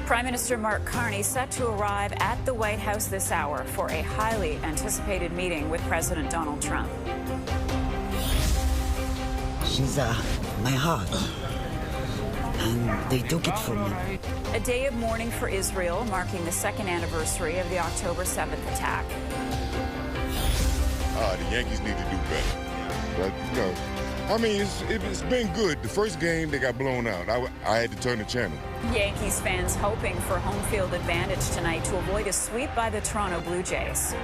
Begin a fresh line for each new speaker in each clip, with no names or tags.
Prime Minister Mark Carney set to arrive at the White House this hour for a highly anticipated meeting with President Donald Trump.
She's my heart, and they took it from me.
A day of mourning for Israel, marking the second anniversary of the October 7th attack.
The Yankees need to do better. But, you know, I mean, it's been good. The first game, they got blown out. I had to turn the channel. Yankees
fans hoping for home field advantage tonight to avoid a sweep by the Toronto Blue Jays.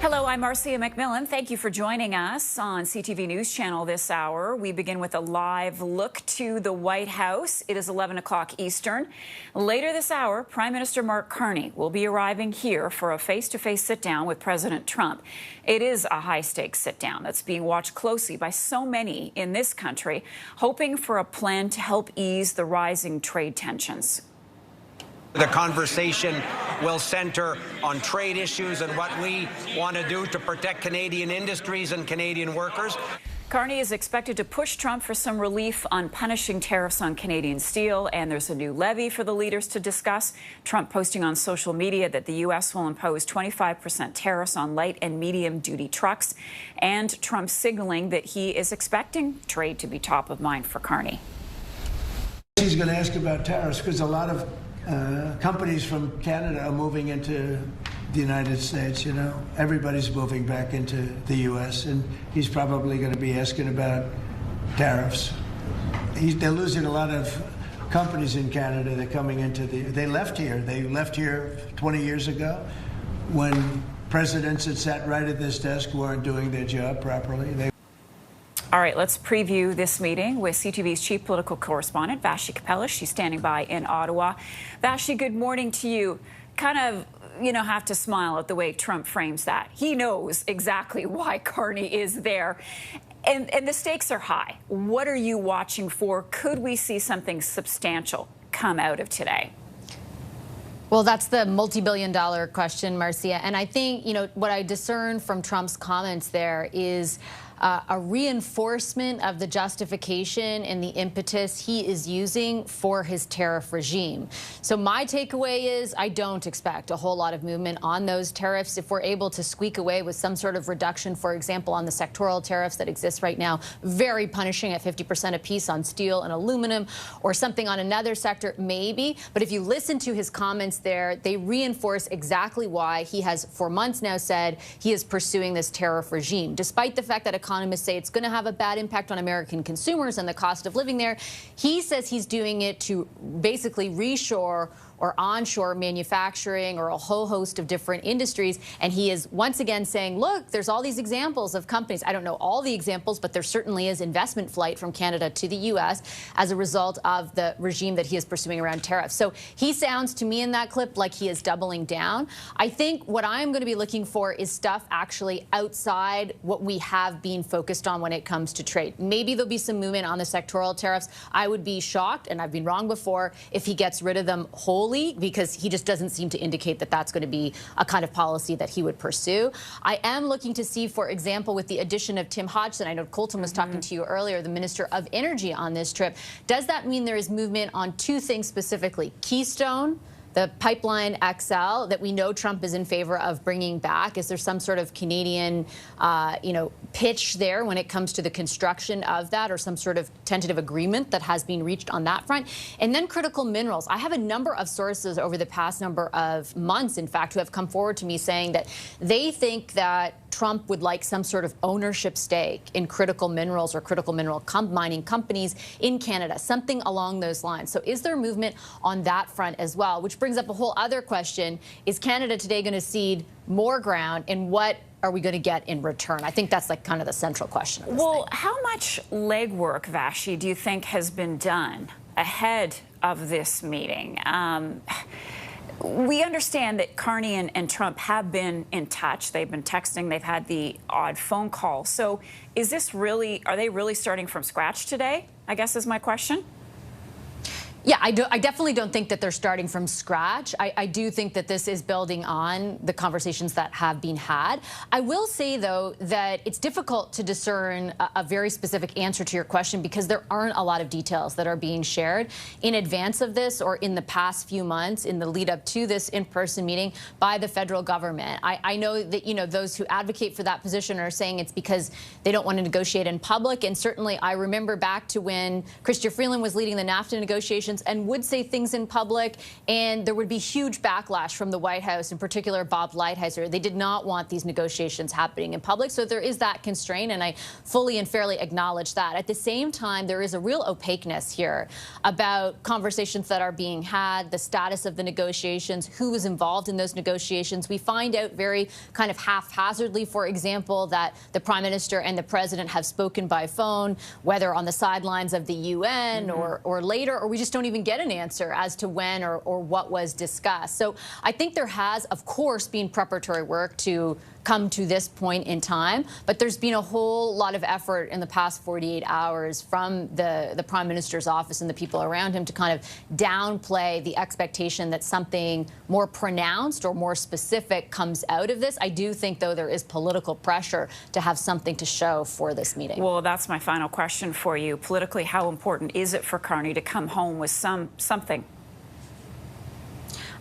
Hello, I'm Marcia McMillan. Thank you for joining us on CTV News Channel this hour. We begin with a live look to the White House. It is 11 o'clock Eastern. Later this hour, Prime Minister Mark Carney will be arriving here for a face-to-face sit-down with President Trump. It is a high-stakes sit-down that's being watched closely by so many in this country, hoping for a plan to help ease the rising trade tensions.
The conversation will center on trade issues and what we want to do to protect Canadian industries and Canadian workers.
Carney is expected to push Trump for some relief on punishing tariffs on Canadian steel, and there's a new levy for the leaders to discuss. Trump posting on social media that the U.S. will impose 25% tariffs on light and medium-duty trucks, and Trump signaling that he is expecting trade to be top of mind for Carney.
He's going to ask about tariffs because a lot of companies from Canada are moving into the United States, you know. Everybody's moving back into the U.S., and he's probably going to be asking about tariffs. They're losing a lot of companies in Canada. They're coming into they left here. They left here 20 years ago when presidents that sat right at this desk weren't doing their job properly.
All right, let's preview this meeting with CTV's chief political correspondent, Vassy Kapelis. She's standing by in Ottawa. Vassy, good morning to you. Kind of, you know, have to smile at the way Trump frames that. He knows exactly why Carney is there. And the stakes are high. What are you watching for? Could we see something substantial come out of today?
Well, that's the multi-billion-dollar question, Marcia. And I think, you know, what I discern from Trump's comments there is a reinforcement of the justification and the impetus he is using for his tariff regime. So my takeaway is I don't expect a whole lot of movement on those tariffs. If we're able to squeak away with some sort of reduction, for example, on the sectoral tariffs that exist right now, very punishing at 50% apiece on steel and aluminum, or something on another sector, maybe. But if you listen to his comments there, they reinforce exactly why he has for months now said he is pursuing this tariff regime, despite the fact that economists say it's going to have a bad impact on American consumers and the cost of living there. He says he's doing it to basically reshore or onshore manufacturing or a whole host of different industries. And he is once again saying, look, there's all these examples of companies. I don't know all the examples, but there certainly is investment flight from Canada to the U.S. as a result of the regime that he is pursuing around tariffs. So he sounds to me in that clip like he is doubling down. I think what I'm going to be looking for is stuff actually outside what we have been focused on when it comes to trade. Maybe there'll be some movement on the sectoral tariffs. I would be shocked, and I've been wrong before, if he gets rid of them wholly, because he just doesn't seem to indicate that that's going to be a kind of policy that he would pursue. I am looking to see, for example, with the addition of Tim Hodgson, I know Colton was talking to you earlier, the Minister of Energy on this trip. Does that mean there is movement on two things specifically? Keystone, the Pipeline XL that we know Trump is in favor of bringing back. Is there some sort of Canadian, pitch there when it comes to the construction of that, or some sort of tentative agreement that has been reached on that front? And then critical minerals. I have a number of sources over the past number of months, in fact, who have come forward to me saying that they think that Trump would like some sort of ownership stake in critical minerals or critical mineral mining companies in Canada, something along those lines. So is there movement on that front as well? Which brings up a whole other question. Is Canada today going to cede more ground, and what are we going to get in return? I think that's like kind of the central question of this thing.
How much legwork, Vassy, do you think has been done ahead of this meeting? We understand that Carney and Trump have been in touch. They've been texting. They've had the odd phone call. So are they really starting from scratch today, I guess is my question?
Yeah, I definitely don't think that they're starting from scratch. I do think that this is building on the conversations that have been had. I will say, though, that it's difficult to discern a very specific answer to your question because there aren't a lot of details that are being shared in advance of this or in the past few months in the lead up to this in-person meeting by the federal government. I know that, you know, those who advocate for that position are saying it's because they don't want to negotiate in public. And certainly I remember back to when Chrystia Freeland was leading the NAFTA negotiations and would say things in public, and there would be huge backlash from the White House, in particular Bob Lighthizer. They did not want these negotiations happening in public, so there is that constraint, and I fully and fairly acknowledge that. At the same time, there is a real opaqueness here about conversations that are being had, the status of the negotiations, who was involved in those negotiations. We find out very kind of haphazardly, for example, that the Prime Minister and the President have spoken by phone, whether on the sidelines of the UN or later, or we just don't even get an answer as to when or what was discussed. So I think there has, of course, been preparatory work to come to this point in time, but there's been a whole lot of effort in the past 48 hours from the Prime Minister's office and the people around him to kind of downplay the expectation that something more pronounced or more specific comes out of this. I do think, though, there is political pressure to have something to show for this meeting.
Well, that's my final question for you. Politically, how important is it for Carney to come home with something?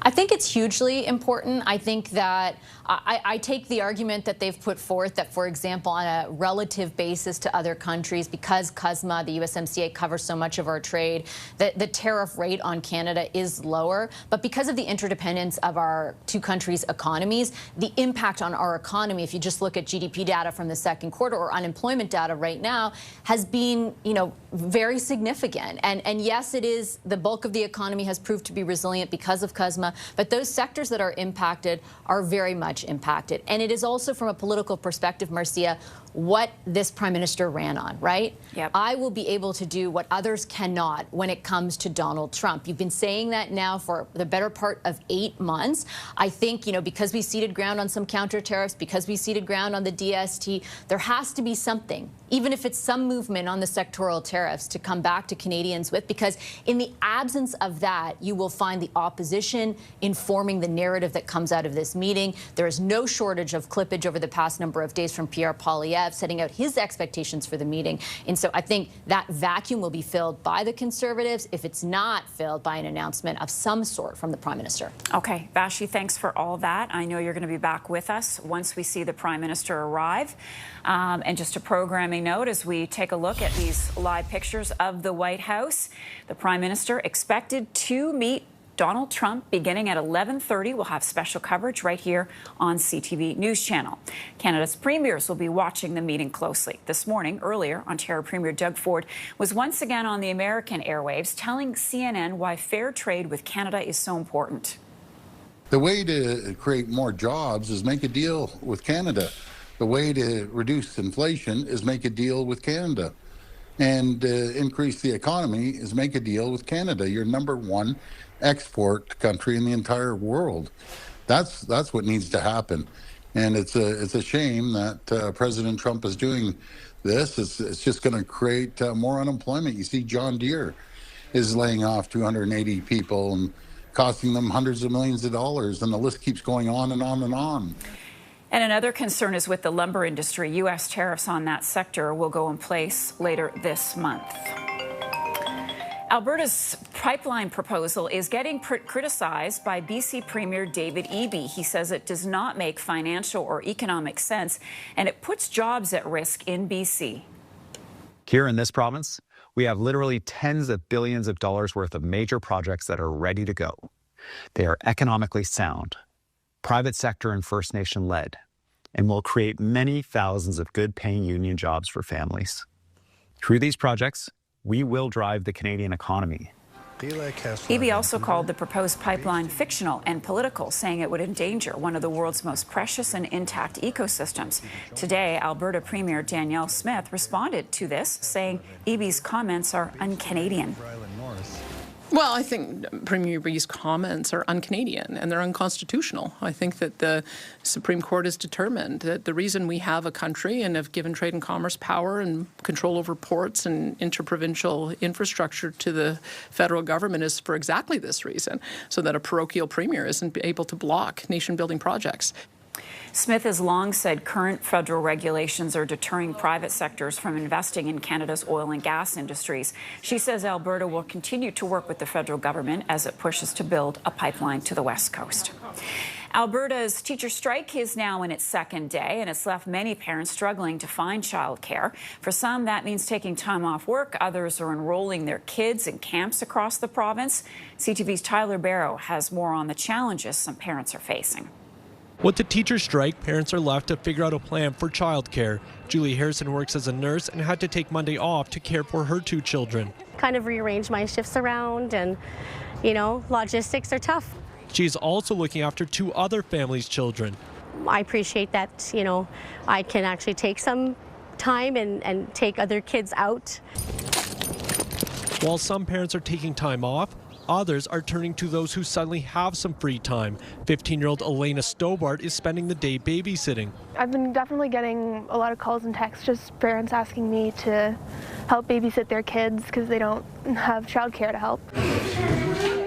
I think it's hugely important. I think that I take the argument that they've put forth that, for example, on a relative basis to other countries, because CUSMA, the USMCA, covers so much of our trade, that the tariff rate on Canada is lower. But because of the interdependence of our two countries' economies, the impact on our economy, if you just look at GDP data from the second quarter or unemployment data right now, has been, you know, very significant. And yes, it is, the bulk of the economy has proved to be resilient because of CUSMA, but those sectors that are impacted are very much impacted. And it is also, from a political perspective, Marcia, what this Prime Minister ran on, right?
Yep.
I will be able to do what others cannot when it comes to Donald Trump. You've been saying that now for the better part of 8 months. I think, you know, because we ceded ground on some counter tariffs, because we ceded ground on the DST, there has to be something, even if it's some movement on the sectoral tariffs, to come back to Canadians with, because in the absence of that, you will find the opposition informing the narrative that comes out of this meeting. There is no shortage of clippage over the past number of days from Pierre Poilievre setting out his expectations for the meeting. And so I think that vacuum will be filled by the Conservatives if it's not filled by an announcement of some sort from the Prime Minister.
Okay, Vashi, thanks for all that. I know you're going to be back with us once we see the Prime Minister arrive. And just a programming note, as we take a look at these live pictures of the White House, the Prime Minister expected to meet Donald Trump beginning at 11:30. We'll have special coverage right here on CTV News Channel. Canada's premiers will be watching the meeting closely. This morning, earlier, Ontario Premier Doug Ford was once again on the American airwaves telling CNN why fair trade with Canada is so important.
The way to create more jobs is make a deal with Canada. The way to reduce inflation is make a deal with Canada. And increase the economy is make a deal with Canada. Your number one export country in the entire world. That's what needs to happen. And it's a shame that President Trump is doing this. It's just going to create more unemployment. You see, John Deere is laying off 280 people and costing them hundreds of millions of dollars, and the list keeps going on and on and on.
And another concern is with the lumber industry. U.S. tariffs on that sector will go in place later this month. Alberta's pipeline proposal is getting criticized by BC Premier David Eby. He says it does not make financial or economic sense, and it puts jobs at risk in BC.
Here in this province, we have literally tens of billions of dollars worth of major projects that are ready to go. They are economically sound, private sector and First Nation led, and will create many thousands of good-paying union jobs for families. Through these projects, we will drive the Canadian economy.
Eby also called the proposed pipeline fictional and political, saying it would endanger one of the world's most precious and intact ecosystems. Today, Alberta Premier Danielle Smith responded to this, saying Eby's comments are un-Canadian.
Well, I think Premier B's comments are un-Canadian and they're unconstitutional. I think that the Supreme Court has determined that the reason we have a country and have given trade and commerce power and control over ports and interprovincial infrastructure to the federal government is for exactly this reason, so that a parochial premier isn't able to block nation-building projects.
Smith has long said current federal regulations are deterring private sectors from investing in Canada's oil and gas industries. She says Alberta will continue to work with the federal government as it pushes to build a pipeline to the West Coast. Alberta's teacher strike is now in its second day, and it's left many parents struggling to find childcare. For some, that means taking time off work. Others are enrolling their kids in camps across the province. CTV's Tyler Barrow has more on the challenges some parents are facing.
With the teacher strike, parents are left to figure out a plan for childcare. Julie Harrison works as a nurse and had to take Monday off to care for her 2 children.
Kind of rearrange my shifts around, and, logistics are tough.
She's also looking after 2 other families' children.
I appreciate that, I can actually take some time and take other kids out.
While some parents are taking time off, others are turning to those who suddenly have some free time. 15-year-old Elena Stobart is spending the day babysitting.
I've been definitely getting a lot of calls and texts, just parents asking me to help babysit their kids because they don't have childcare to help.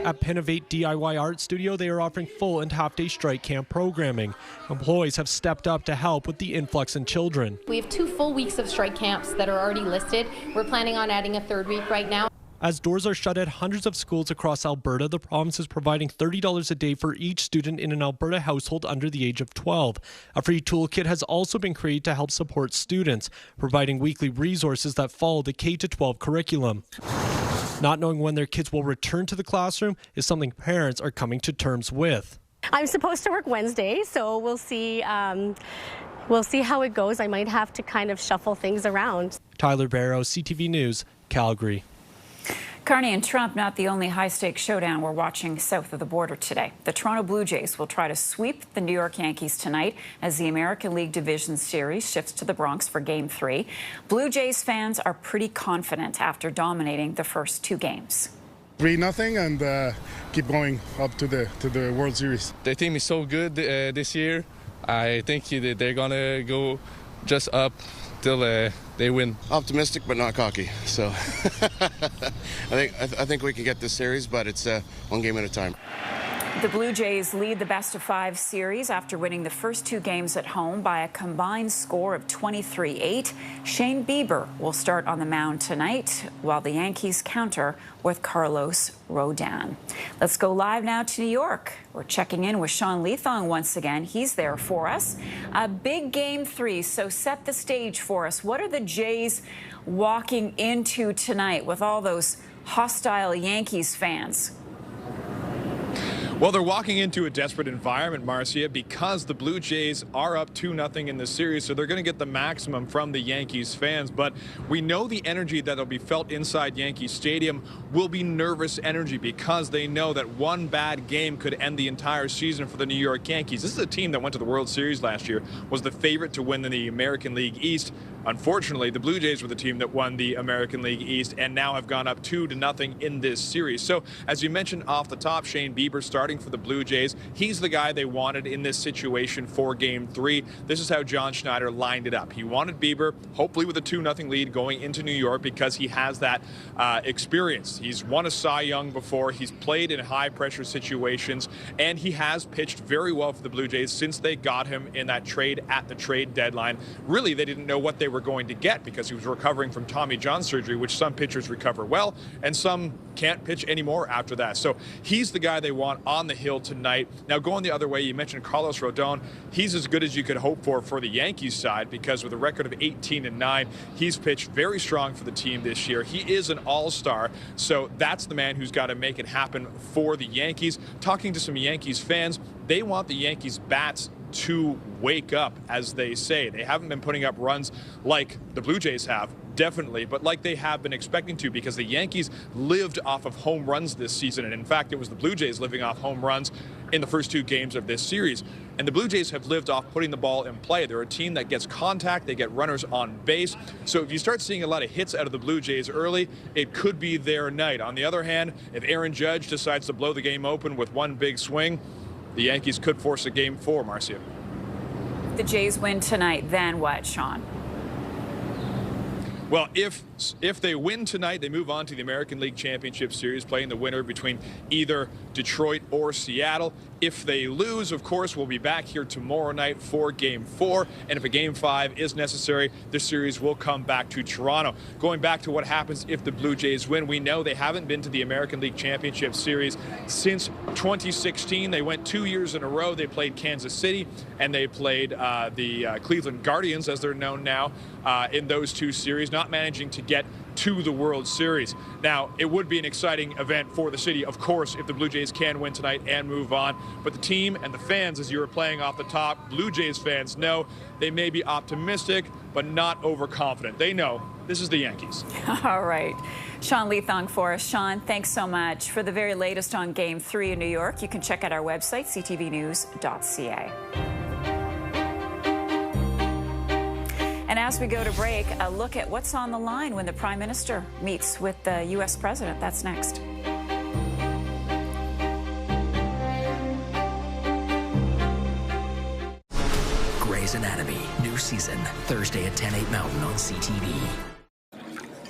At Pennovate DIY Art Studio, they are offering full and half-day strike camp programming. Employees have stepped up to help with the influx in children.
We have 2 full weeks of strike camps that are already listed. We're planning on adding a 3rd week right now.
As doors are shut at hundreds of schools across Alberta, the province is providing $30 a day for each student in an Alberta household under the age of 12. A free toolkit has also been created to help support students, providing weekly resources that follow the K-12 curriculum. Not knowing when their kids will return to the classroom is something parents are coming to terms with.
I'm supposed to work Wednesday, so we'll see how it goes. I might have to kind of shuffle things around.
Tyler Barrow, CTV News, Calgary.
Carney and Trump, not the only high-stakes showdown we're watching south of the border today. The Toronto Blue Jays will try to sweep the New York Yankees tonight as the American League Division Series shifts to the Bronx for Game 3. Blue Jays fans are pretty confident after dominating the first 2 games.
3-0 and keep going up to the World Series.
The team is so good this year. I think they're going to go just up till they win.
Optimistic but not cocky. So I think we can get this series, but it's 1 game at a time.
The Blue Jays lead the best-of-5 series after winning the first 2 games at home by a combined score of 23-8. Shane Bieber will start on the mound tonight, while the Yankees counter with Carlos Rodon. Let's go live now to New York. We're checking in with Sean Leathong once again. He's there for us. A big Game 3, so set the stage for us. What are the Jays walking into tonight with all those hostile Yankees fans?
Well, they're walking into a desperate environment, Marcia, because the Blue Jays are up 2-0 in the series, so they're going to get the maximum from the Yankees fans. But we know the energy that'll be felt inside Yankee Stadium will be nervous energy because they know that one bad game could end the entire season for the New York Yankees. This is a team that went to the World Series last year, was the favorite to win the American League East. Unfortunately, the Blue Jays were the team that won the American League East and now have gone up 2-0 in this series. So, as you mentioned off the top, Shane Bieber starting for the Blue Jays. He's the guy they wanted in this situation for Game 3. This is how John Schneider lined it up. He wanted Bieber, hopefully with a 2-0 lead going into New York because he has that experience. He's won a Cy Young before. He's played in high-pressure situations, and he has pitched very well for the Blue Jays since they got him in that trade at the trade deadline. Really, they didn't know what they were going to get because he was recovering from Tommy John surgery, which some pitchers recover well, and some can't pitch anymore after that. So he's the guy they want on the hill tonight. Now, going the other way, you mentioned Carlos Rodon. He's as good as you could hope for the Yankees side because with a record of 18-9, he's pitched very strong for the team this year. He is an all-star, so that's the man who's got to make it happen for the Yankees. Talking to some Yankees fans, they want the Yankees bats to wake up, as they say. They haven't been putting up runs like the Blue Jays have, definitely, but like they have been expecting to, because the Yankees lived off of home runs this season. And in fact, it was the Blue Jays living off home runs in the first 2 games of this series. And the Blue Jays have lived off putting the ball in play. They're a team that gets contact, they get runners on base. So if you start seeing a lot of hits out of the Blue Jays early, it could be their night. On the other hand, if Aaron Judge decides to blow the game open with one big swing, the Yankees could force a Game 4, Marcia.
The Jays win tonight, then what, Sean?
Well, if they win tonight, they move on to the American League Championship Series, playing the winner between either Detroit or Seattle. If they lose, of course, we'll be back here tomorrow night for Game 4. And if a Game 5 is necessary, the series will come back to Toronto. Going back to what happens if the Blue Jays win, we know they haven't been to the American League Championship Series since 2016. They went 2 years in a row. They played Kansas City and they played the Cleveland Guardians, as they're known now, in those two series, not managing to get to the World Series. Now, it would be an exciting event for the city, of course, if the Blue Jays can win tonight and move on. But the team and the fans, as you were playing off the top, Blue Jays fans know they may be optimistic, but not overconfident. They know this is the Yankees.
All right. Sean Leathong for us. Sean, thanks so much. For the very latest on Game 3 in New York, you can check out our website, ctvnews.ca. And as we go to break, a look at what's on the line when the Prime Minister meets with the U.S. President. That's next.
Grey's Anatomy, new season, Thursday at 10/8 Mountain on CTV.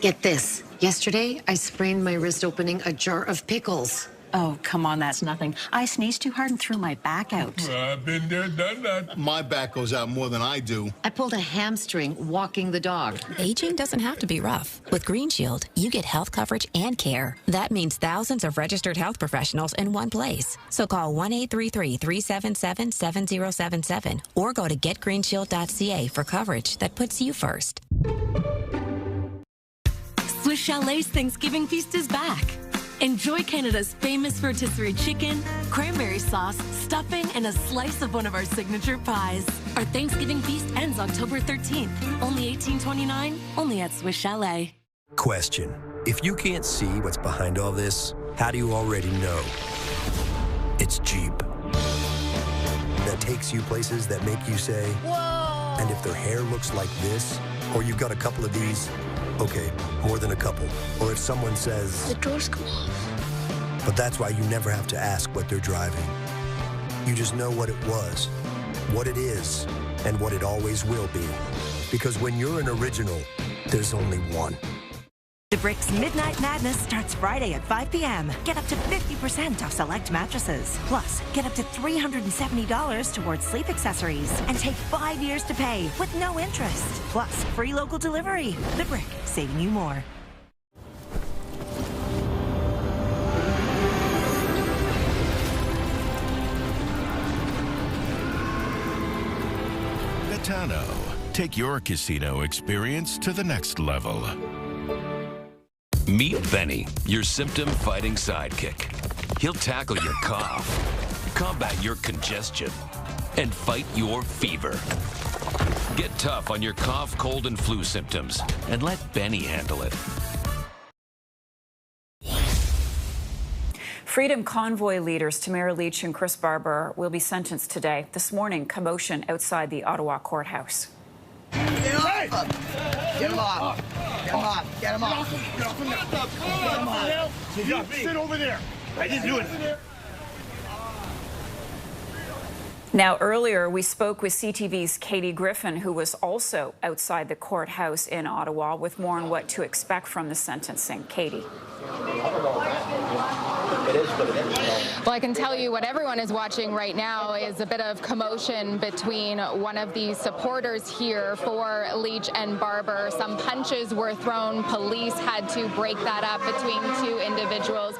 Get this. Yesterday, I sprained my wrist opening a jar of pickles.
Oh, come on, that's nothing. I sneezed too hard and threw my back out.
I've been there, done that. My back goes out more than I do.
I pulled a hamstring walking the dog.
Aging doesn't have to be rough. With Green Shield, you get health coverage and care. That means thousands of registered health professionals in one place. So call 1-833-377-7077 or go to getgreenshield.ca for coverage that puts you first.
Swiss Chalet's Thanksgiving feast is back. Enjoy Canada's famous rotisserie chicken, cranberry sauce, stuffing, and a slice of one of our signature pies. Our Thanksgiving feast ends October 13th. Only $18.29, only at Swiss Chalet.
Question. If you can't see what's behind all this, how do you already know? It's Jeep. That takes you places that make you say, whoa! And if their hair looks like this, or you've got a couple of these, okay, more than a couple. Or if someone says, the doors come off. But that's why you never have to ask what they're driving. You just know what it was, what it is, and what it always will be. Because when you're an original, there's only one.
The Brick's Midnight Madness starts Friday at 5 p.m. Get up to 50% off select mattresses. Plus, get up to $370 towards sleep accessories. And take 5 years to pay with no interest. Plus, free local delivery. The Brick, saving you more.
Betano. Take your casino experience to the next level.
Meet Benny, your symptom-fighting sidekick. He'll tackle your cough, combat your congestion, and fight your fever. Get tough on your cough, cold, and flu symptoms, and let Benny handle it.
Freedom Convoy leaders Tamara Lich and Chris Barber will be sentenced today. This morning, commotion outside the Ottawa courthouse.
Get him off! Get him off! Get him off! Get him off! Get him off! Sit over there! I didn't do it!
Now, earlier, we spoke with CTV's Katie Griffin, who was also outside the courthouse in Ottawa, with more on what to expect from the sentencing. Katie.
Well, I can tell you what everyone is watching right now is a bit of commotion between one of the supporters here for Leach and Barber. Some punches were thrown. Police had to break that up between two individuals.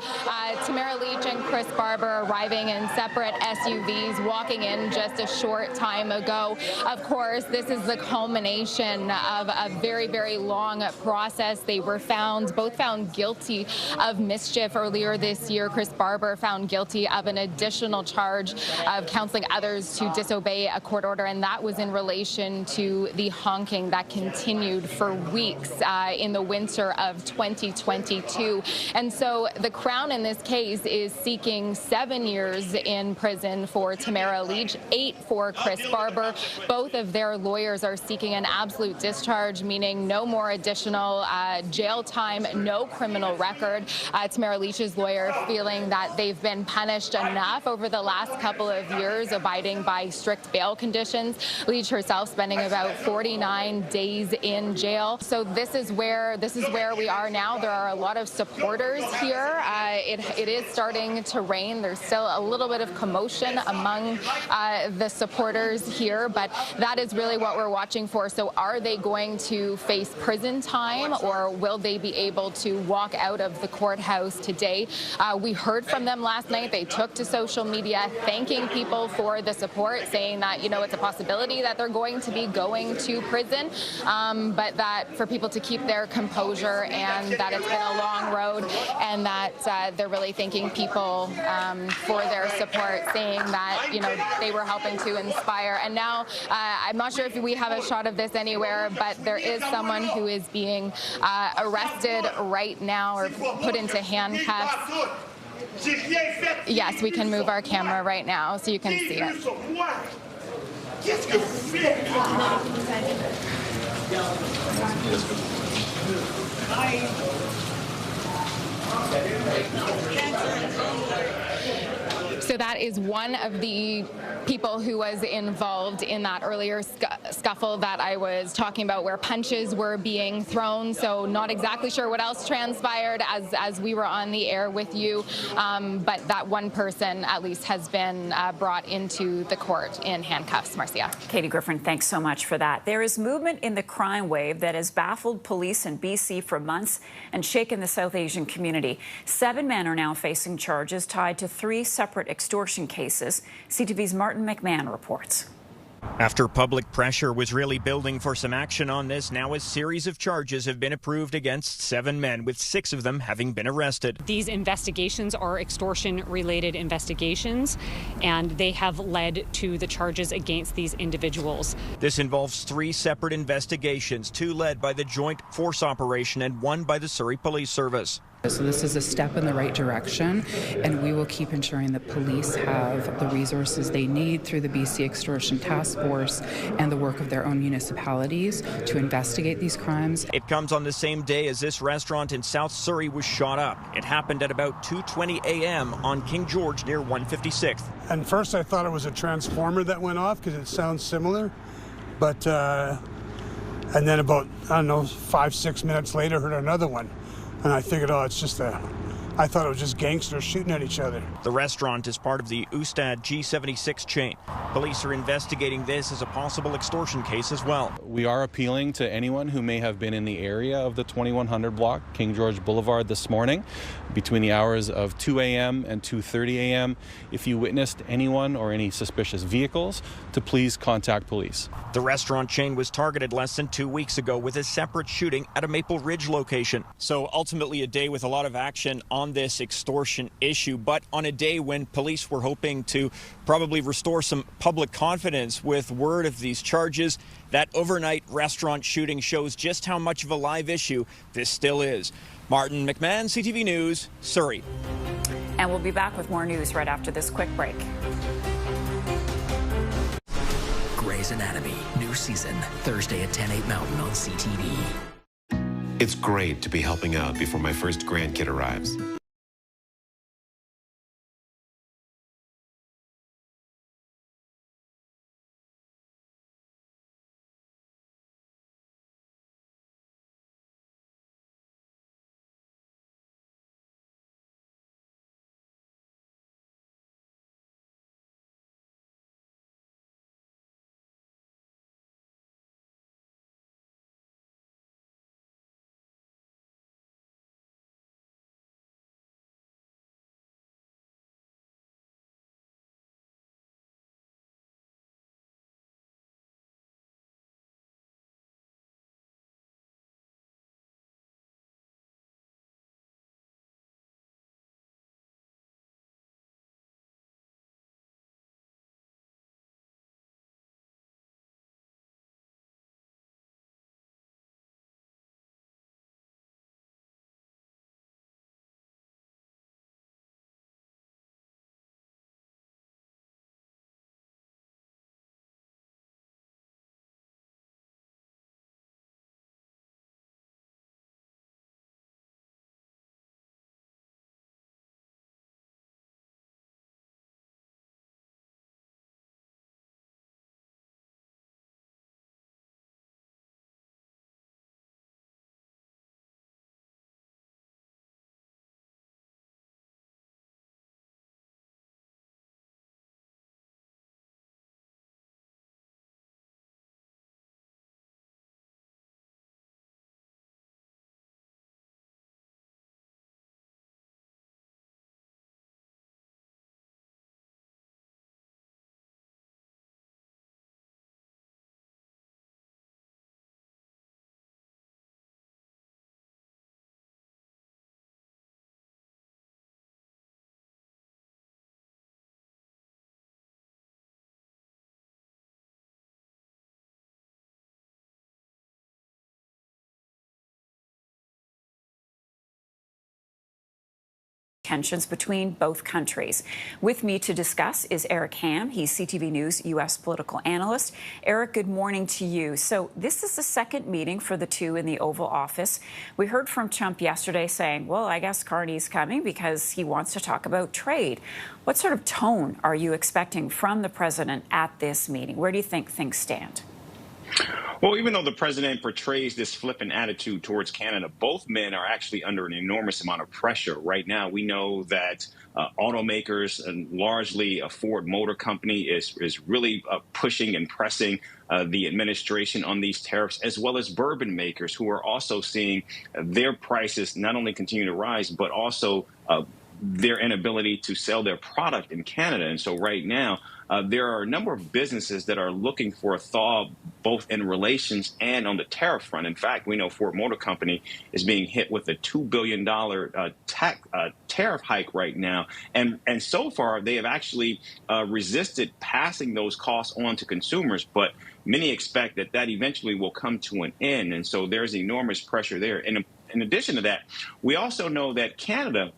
Tamara Lich and Chris Barber arriving in separate SUVs, walking in just a short time ago. Of course, this is the culmination of a very, very long process. They were both found guilty of mischief earlier this year. Chris Barber
Barber found guilty of an additional charge of counseling others to disobey a court order, and that was in relation to the honking that continued for weeks in the winter of 2022. And so the Crown in this case is seeking 7 years in prison for Tamara Leach, 8 for Chris Barber. Both of their lawyers are seeking an absolute discharge, meaning no more additional jail time, no criminal record. Tamara Leach's lawyer feeling that they've been punished enough over the last couple of years, abiding by strict bail conditions. Leach herself spending about 49 days in jail. So this is where we are now. There are a lot of supporters here. It is starting to rain. There's still a little bit of commotion among the supporters here, but that is really what we're watching for. So are they going to face prison time, or will they be able to walk out of the courthouse today? We heard from them last night. They took to social media thanking people for the support, saying that, you know, it's a possibility that they're going to be going to prison, but that for people to keep their composure, and that it's been a long road, and that they're really thanking people for their support, saying that, you know, they were helping to inspire. And now I'm not sure if we have a shot of this anywhere, but there is someone who is being arrested right now, or put into handcuffs. Yes, we can move our camera right now so you can see it. So that is one of the people who was involved in that earlier scuffle that I was talking about, where punches were being thrown. So not exactly sure what else transpired as we were on the air with you, but that one person at least has been brought into the court in handcuffs. Marcia.
Katie Griffin, thanks so much for that. There is movement in the crime wave that has baffled police in BC for months and shaken the South Asian community. 7 men are now facing charges tied to 3 separate extortion cases. CTV's Martin McMahon reports.
After public pressure was really building for some action on this, now a series of charges have been approved against 7 men, with 6 of them having been arrested.
These investigations are extortion-related investigations, and they have led to the charges against these individuals.
This involves 3 separate investigations, 2 led by the Joint Force Operation and 1 by the Surrey Police Service.
So this is a step in the right direction, and we will keep ensuring that police have the resources they need through the BC Extortion Task Force and the work of their own municipalities to investigate these crimes.
It comes on the same day as this restaurant in South Surrey was shot up. It happened at about 2:20 a.m. on King George near 156th.
And first I thought it was a transformer that went off because it sounds similar, but and then about, I don't know, 5-6 minutes later heard another one. And I figured, oh, it's just I thought it was just gangsters shooting at each other.
The restaurant is part of the Ustad G76 chain. Police are investigating this as a possible extortion case as well.
We are appealing to anyone who may have been in the area of the 2100 block, King George Boulevard, this morning between the hours of 2 a.m. and 2:30 a.m. If you witnessed anyone or any suspicious vehicles, to please contact police.
The restaurant chain was targeted less than 2 weeks ago with a separate shooting at a Maple Ridge location. So ultimately a day with a lot of action on this extortion issue, but on a day when police were hoping to probably restore some public confidence with word of these charges. That overnight restaurant shooting shows just how much of a live issue this still is. Martin McMahon, CTV News, Surrey.
And we'll be back with more news right after this quick break.
Grey's Anatomy, new season, Thursday at 10/8 Mountain on CTV.
It's great to be helping out before my first grandkid arrives.
tensions between both countries. With me to discuss is Eric Ham. He's CTV News U.S. political analyst. Eric, good morning to you. So this is the second meeting for the two in the Oval Office. We heard from Trump yesterday saying, well, I guess Carney's coming because he wants to talk about trade. What sort of tone are you expecting from the president at this meeting? Where do you think things stand?
Well, even though the president portrays this flippant attitude towards Canada, both men are actually under an enormous amount of pressure. Right now, we know that automakers, and largely a Ford Motor Company, is really pushing and pressing the administration on these tariffs, as well as bourbon makers, who are also seeing their prices not only continue to rise, but also their inability to sell their product in Canada. And so right now, there are a number of businesses that are looking for a thaw, both in relations and on the tariff front. In fact, we know Ford Motor Company is being hit with a $2 billion tariff hike right now. And so far, they have actually resisted passing those costs on to consumers. But many expect that that eventually will come to an end. And so there's enormous pressure there. And in addition to that, we also know that Canada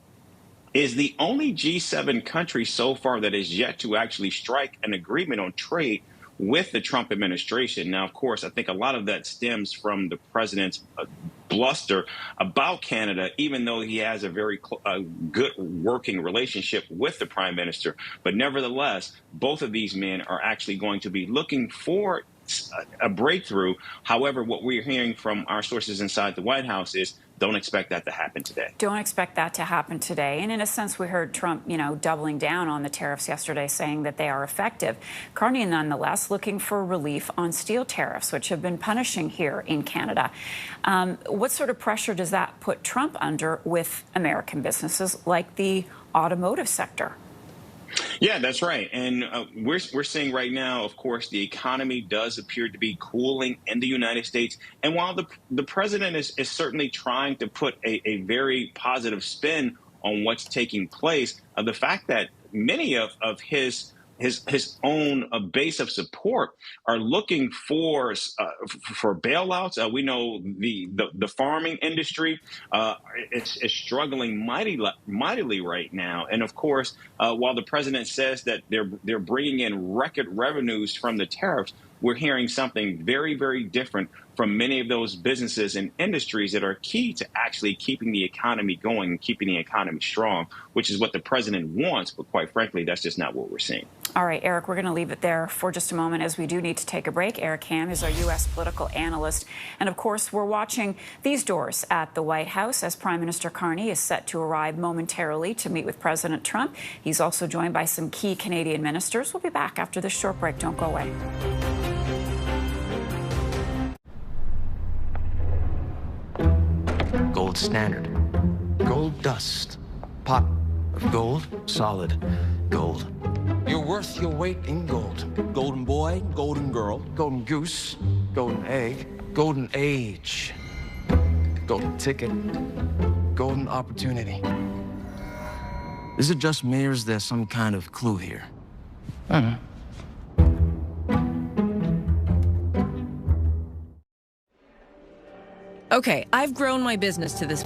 is the only G7 country so far that has yet to actually strike an agreement on trade with the Trump administration. Now, of course, I think a lot of that stems from the president's bluster about Canada, even though he has a very good working relationship with the prime minister. But nevertheless, both of these men are actually going to be looking for a breakthrough. However, what we're hearing from our sources inside the White House is don't expect that to happen today.
Don't expect that to happen today. And in a sense, we heard Trump, doubling down on the tariffs yesterday, saying that they are effective. Carney, nonetheless, looking for relief on steel tariffs, which have been punishing here in Canada. What sort of pressure does that put Trump under with American businesses like the automotive sector?
Yeah, that's right. And we're seeing right now, of course, the economy does appear to be cooling in the United States. And while the president is certainly trying to put a very positive spin on what's taking place, the fact that many of his own base of support are looking for bailouts. We know the farming industry is struggling mightily right now. And of course, while the president says that they're bringing in record revenues from the tariffs, we're hearing something very, very different from many of those businesses and industries that are key to actually keeping the economy going and keeping the economy strong, which is what the president wants. But quite frankly, that's just not what we're seeing.
All right, Eric, we're going to leave it there for just a moment, as we do need to take a break. Eric Ham is our U.S. political analyst. And of course, we're watching these doors at the White House as Prime Minister Carney is set to arrive momentarily to meet with President Trump. He's also joined by some key Canadian ministers. We'll be back after this short break. Don't go away.
Gold standard, gold dust, pot of gold, solid gold. You're worth your weight in gold. Golden boy, golden girl, golden goose, golden egg, golden age, golden ticket, golden opportunity. Is it just me, or is there some kind of clue here? I don't know.
Okay, I've grown my business to this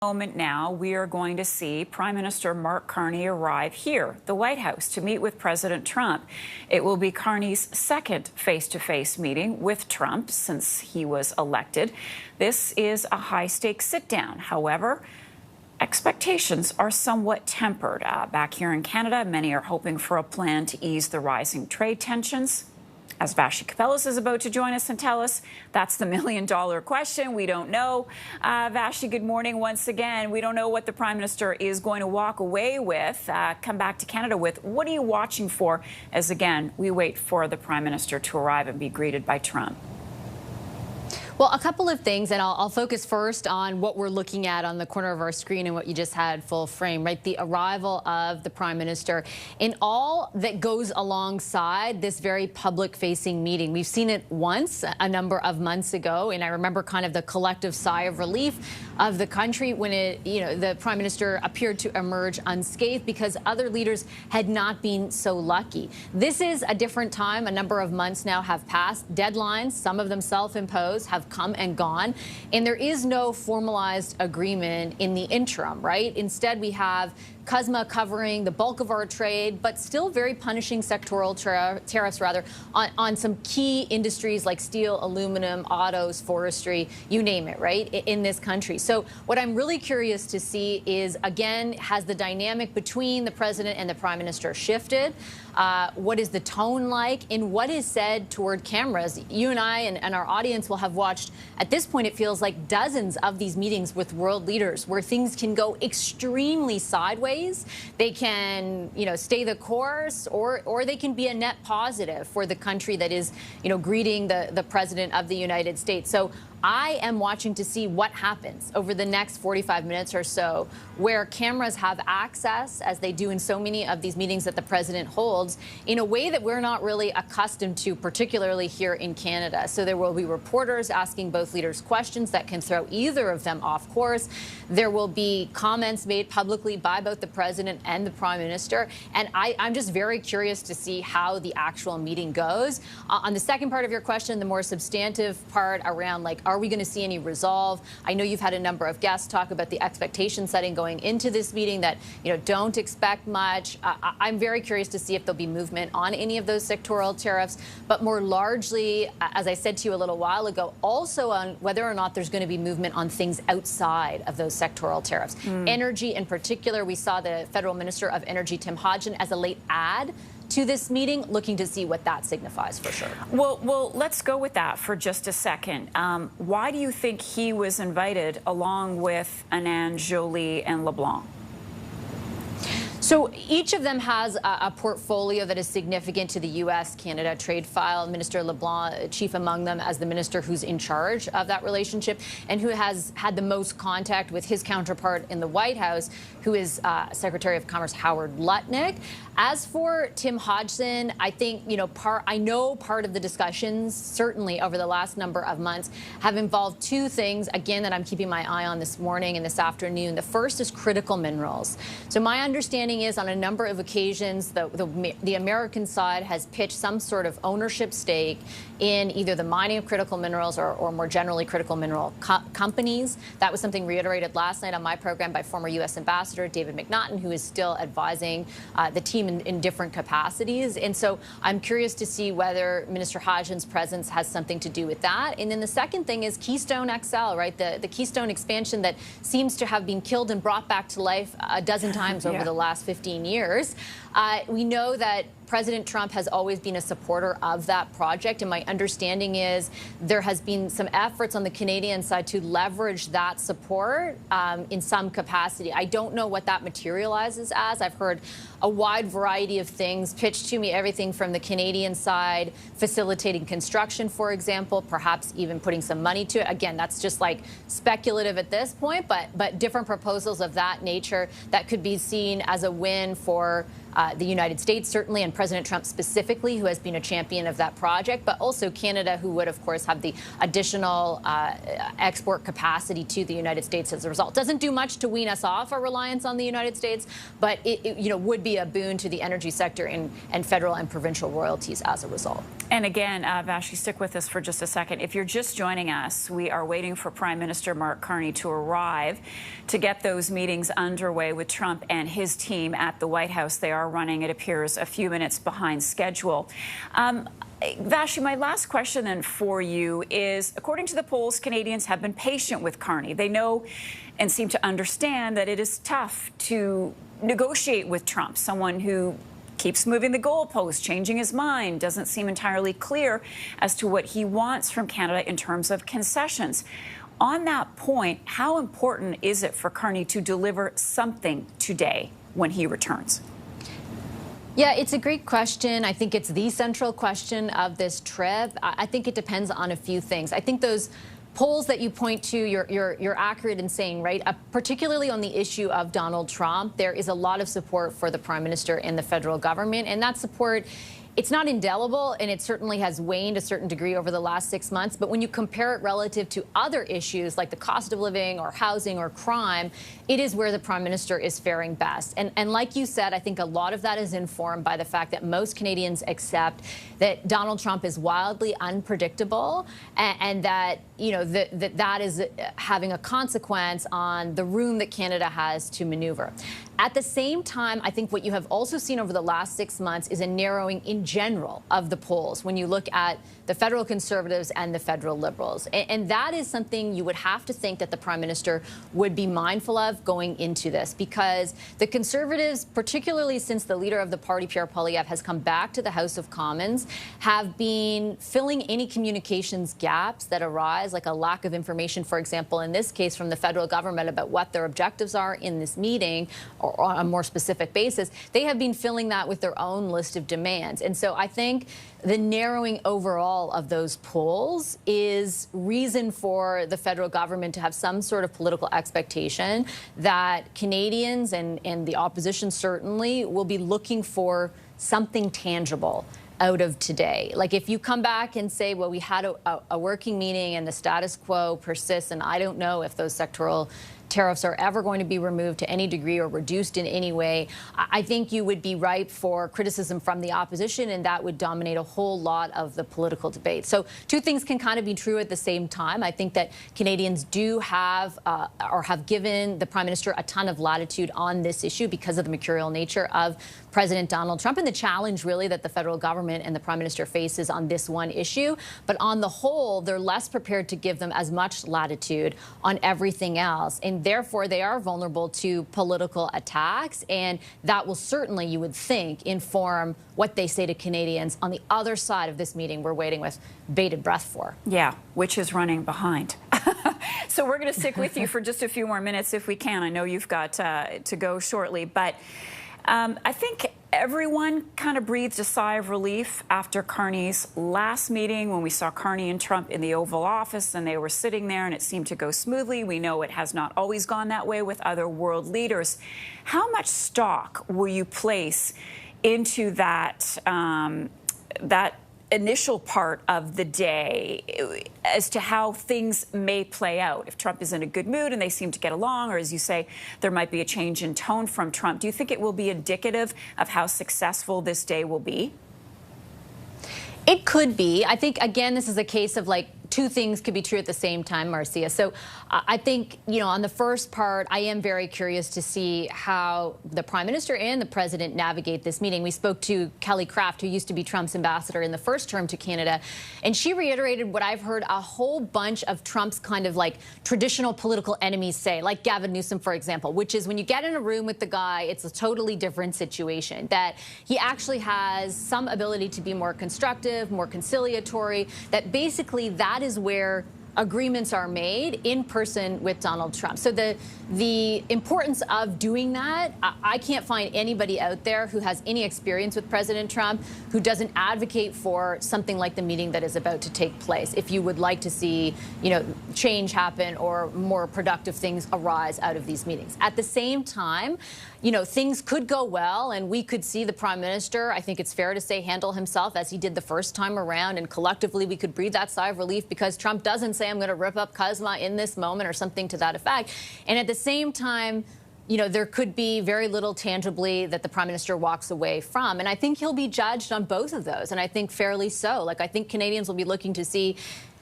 Moment now, we are going to see Prime Minister Mark Carney arrive here, the White House, to meet with President Trump. It will be Carney's second face-to-face meeting with Trump since he was elected. This is a high-stakes sit-down. However, expectations are somewhat tempered. Back here in Canada, many are hoping for a plan to ease the rising trade tensions. As Vashi Kapelis is about to join us and tell us, that's the million-dollar question. We don't know. Vashi, good morning once again. We don't know what the Prime Minister is going to walk away with, come back to Canada with. What are you watching for as, again, we wait for the Prime Minister to arrive and be greeted by Trump?
Well, a couple of things, and I'll focus first on what we're looking at on the corner of our screen and what you just had full frame, right? The arrival of the Prime Minister in all that goes alongside this very public-facing meeting. We've seen it once a number of months ago, and I remember kind of the collective sigh of relief of the country when the Prime Minister appeared to emerge unscathed because other leaders had not been so lucky. This is a different time. A number of months now have passed. Deadlines, some of them self-imposed, have come and gone, and there is no formalized agreement in the interim, right? Instead, we have CUSMA covering the bulk of our trade, but still very punishing sectoral tariffs, on some key industries like steel, aluminum, autos, forestry, you name it, right, in this country. So what I'm really curious to see is, again, has the dynamic between the President and the Prime Minister shifted? What is the tone like? And what is said toward cameras? You and I and our audience will have watched, at this point, it feels like dozens of these meetings with world leaders where things can go extremely sideways. They can, stay the course, or they can be a net positive for the country that is, greeting the President of the United States. So I am watching to see what happens over the next 45 minutes or so, where cameras have access, as they do in so many of these meetings that the President holds, in a way that we're not really accustomed to, particularly here in Canada. So there will be reporters asking both leaders questions that can throw either of them off course. There will be comments made publicly by both the President and the Prime Minister. And I'm just very curious to see how the actual meeting goes. On the second part of your question, the more substantive part around, are we going to see any resolve? I know you've had a number of guests talk about the expectation setting going into this meeting that, don't expect much. I'm very curious to see if there'll be movement on any of those sectoral tariffs, but more largely, as I said to you a little while ago, also on whether or not there's going to be movement on things outside of those sectoral tariffs. Energy in particular, we saw the Federal Minister of Energy, Tim Hodgson, as a late add to this meeting, looking to see what that signifies for sure.
Well, let's go with that for just a second. Why do you think he was invited along with Anand Jolie and LeBlanc?
So each of them has a portfolio that is significant to the U.S.-Canada trade file. Minister LeBlanc, chief among them, as the minister who's in charge of that relationship and who has had the most contact with his counterpart in the White House, who is Secretary of Commerce Howard Lutnick. As for Tim Hodgson, I think, I know part of the discussions, certainly over the last number of months, have involved two things, again, that I'm keeping my eye on this morning and this afternoon. The first is critical minerals. So my understanding is on a number of occasions, the American side has pitched some sort of ownership stake in either the mining of critical minerals or more generally critical mineral companies. That was something reiterated last night on my program by former U.S. Ambassador David McNaughton, who is still advising the team in different capacities. And so I'm curious to see whether Minister Hodgson's presence has something to do with that. And then the second thing is Keystone XL, right? The Keystone expansion that seems to have been killed and brought back to life a dozen times over the last 15 years. We know that President Trump has always been a supporter of that project, and my understanding is there has been some efforts on the Canadian side to leverage that support in some capacity. I don't know what that materializes as. I've heard a wide variety of things pitched to me, everything from the Canadian side facilitating construction, for example, perhaps even putting some money to it. Again, that's just like speculative at this point, but different proposals of that nature that could be seen as a win for the United States, certainly, and President Trump specifically, who has been a champion of that project, but also Canada, who would, of course, have the additional export capacity to the United States as a result. Doesn't do much to wean us off our reliance on the United States, but it would be a boon to the energy sector and federal and provincial royalties as a result.
And again, Vashi, stick with us for just a second. If you're just joining us, we are waiting for Prime Minister Mark Carney to arrive to get those meetings underway with Trump and his team at the White House. They are running, it appears, a few minutes behind schedule. Vashi, my last question then for you is, according to the polls, Canadians have been patient with Carney. They know and seem to understand that it is tough to negotiate with Trump, someone who keeps moving the goalposts, changing his mind, doesn't seem entirely clear as to what he wants from Canada in terms of concessions. On that point, how important is it for Carney to deliver something today when he returns?
Yeah, it's a great question. I think it's the central question of this trip. I think it depends on a few things. I think those polls that you point to, you're accurate in saying, right, particularly on the issue of Donald Trump, there is a lot of support for the Prime Minister and the federal government, and that support, it's not indelible, and it certainly has waned a certain degree over the last 6 months. But when you compare it relative to other issues like the cost of living or housing or crime, it is where the Prime Minister is faring best. And like you said, I think a lot of that is informed by the fact that most Canadians accept that Donald Trump is wildly unpredictable, and that that is having a consequence on the room that Canada has to maneuver. At the same time, I think what you have also seen over the last 6 months is a narrowing in general of the polls when you look at the federal Conservatives and the federal Liberals. And that is something you would have to think that the Prime Minister would be mindful of going into this, because the Conservatives, particularly since the leader of the party, Pierre Poilievre, has come back to the House of Commons, have been filling any communications gaps that arise, like a lack of information, for example, in this case from the federal government about what their objectives are in this meeting, or on a more specific basis. They have been filling that with their own list of demands. And so I think the narrowing overall of those polls is reason for the federal government to have some sort of political expectation that Canadians and the opposition certainly will be looking for something tangible out of today. Like, if you come back and say, well, we had a working meeting and the status quo persists, and I don't know if those sectoral tariffs are ever going to be removed to any degree or reduced in any way, I think you would be ripe for criticism from the opposition, and that would dominate a whole lot of the political debate. So two things can kind of be true at the same time. I think that Canadians do have or have given the Prime Minister a ton of latitude on this issue because of the mercurial nature of President Donald Trump and the challenge really that the federal government and the Prime Minister faces on this one issue. But on the whole, they're less prepared to give them as much latitude on everything else. And therefore, they are vulnerable to political attacks. And that will certainly, you would think, inform what they say to Canadians on the other side of this meeting we're waiting with bated breath for.
Yeah, which is running behind. So we're going to stick with you for just a few more minutes if we can. I know you've got to go shortly, but I think everyone kind of breathed a sigh of relief after Carney's last meeting, when we saw Carney and Trump in the Oval Office and they were sitting there and it seemed to go smoothly. We know it has not always gone that way with other world leaders. How much stock will you place into that initial part of the day as to how things may play out? If Trump is in a good mood and they seem to get along, or as you say, there might be a change in tone from Trump, do you think it will be indicative of how successful this day will be?
It could be. I think, again, this is a case of like two things could be true at the same time, Marcia. So I think, on the first part, I am very curious to see how the Prime Minister and the President navigate this meeting. We spoke to Kelly Craft, who used to be Trump's ambassador in the first term to Canada, and she reiterated what I've heard a whole bunch of Trump's kind of like traditional political enemies say, like Gavin Newsom, for example, which is when you get in a room with the guy, it's a totally different situation, that he actually has some ability to be more constructive, more conciliatory, that basically that is where agreements are made in person with Donald Trump. So the importance of doing that, I can't find anybody out there who has any experience with President Trump who doesn't advocate for something like the meeting that is about to take place. If you would like to see, change happen or more productive things arise out of these meetings. At the same time, things could go well, and we could see the Prime Minister, I think it's fair to say, handle himself as he did the first time around, and collectively we could breathe that sigh of relief because Trump doesn't say, I'm going to rip up Kuzma in this moment or something to that effect. And at the same time, there could be very little tangibly that the Prime Minister walks away from. And I think he'll be judged on both of those, and I think fairly so. I think Canadians will be looking to see,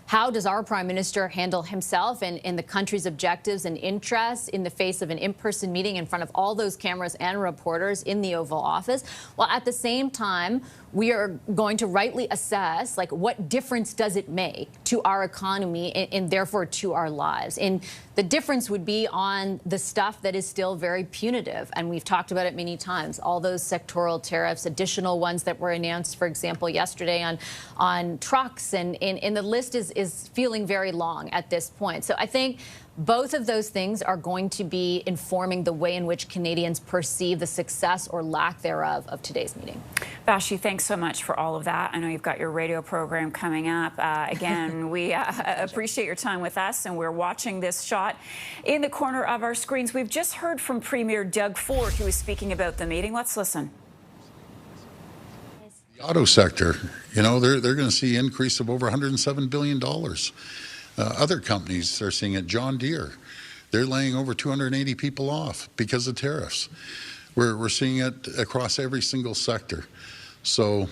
how does our Prime Minister handle himself and the country's objectives and interests in the face of an in-person meeting in front of all those cameras and reporters in the Oval Office? While at the same time, we are going to rightly assess, what difference does it make to our economy and therefore to our lives? And the difference would be on the stuff that is still very punitive. And we've talked about it many times, all those sectoral tariffs, additional ones that were announced, for example, yesterday on trucks. And the list is feeling very long at this point. So I think both of those things are going to be informing the way in which Canadians perceive the success or lack thereof of today's meeting.
Vashi, thanks so much for all of that. I know you've got your radio program coming up. Again, we appreciate your time with us, and we're watching this shot in the corner of our screens. We've just heard from Premier Doug Ford, who was speaking about the meeting. Let's listen.
The auto sector, they're going to see an increase of over $107 billion. Other companies are seeing it. John Deere, they're laying over 280 people off because of tariffs. We're seeing it across every single sector. So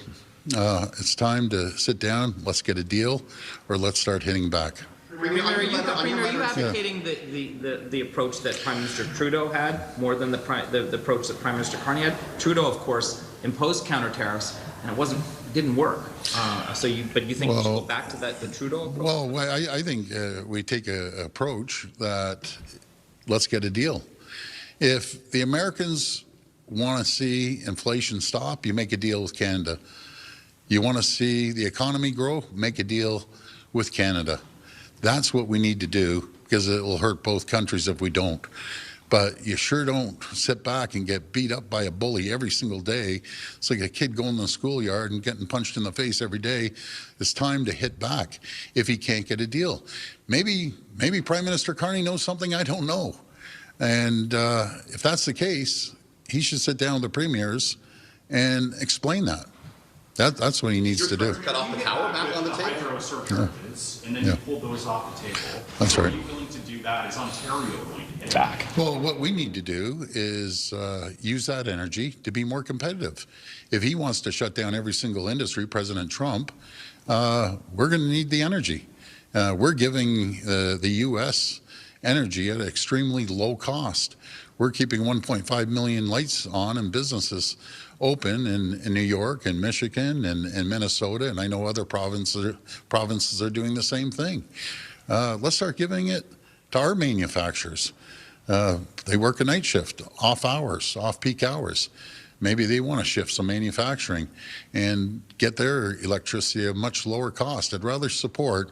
it's time to sit down, let's get a deal, or let's start hitting back.
Premier, are you advocating the approach that Prime Minister Trudeau had more than the approach that Prime Minister Carney had? Trudeau, of course, imposed counter tariffs, and it didn't work. But you think we should go back to the Trudeau approach?
Well, I think we take an approach that let's get a deal. If the Americans want to see inflation stop, you make a deal with Canada. You want to see the economy grow, make a deal with Canada. That's what we need to do, because it will hurt both countries if we don't. But you sure don't sit back and get beat up by a bully every single day. It's like a kid going to the schoolyard and getting punched in the face every day. It's time to hit back if he can't get a deal. Maybe Prime Minister Carney knows something I don't know. And if that's the case, he should sit down with the premiers and explain that. That's what he needs to do.
Cut off the power back on the table. Hydro surcharges, and then you pulled those off the table.
That's right.
Are you willing to do that? Is Ontario going to hit back?
Well, what we need to do is use that energy to be more competitive. If he wants to shut down every single industry, President Trump, we're going to need the energy. We're giving the U.S. energy at an extremely low cost. We're keeping 1.5 million lights on and businesses open in New York and Michigan and Minnesota, and I know other provinces are doing the same thing. Let's start giving it to our manufacturers. They work a night shift, off hours, off-peak hours. Maybe they want to shift some manufacturing and get their electricity at a much lower cost. I'd rather support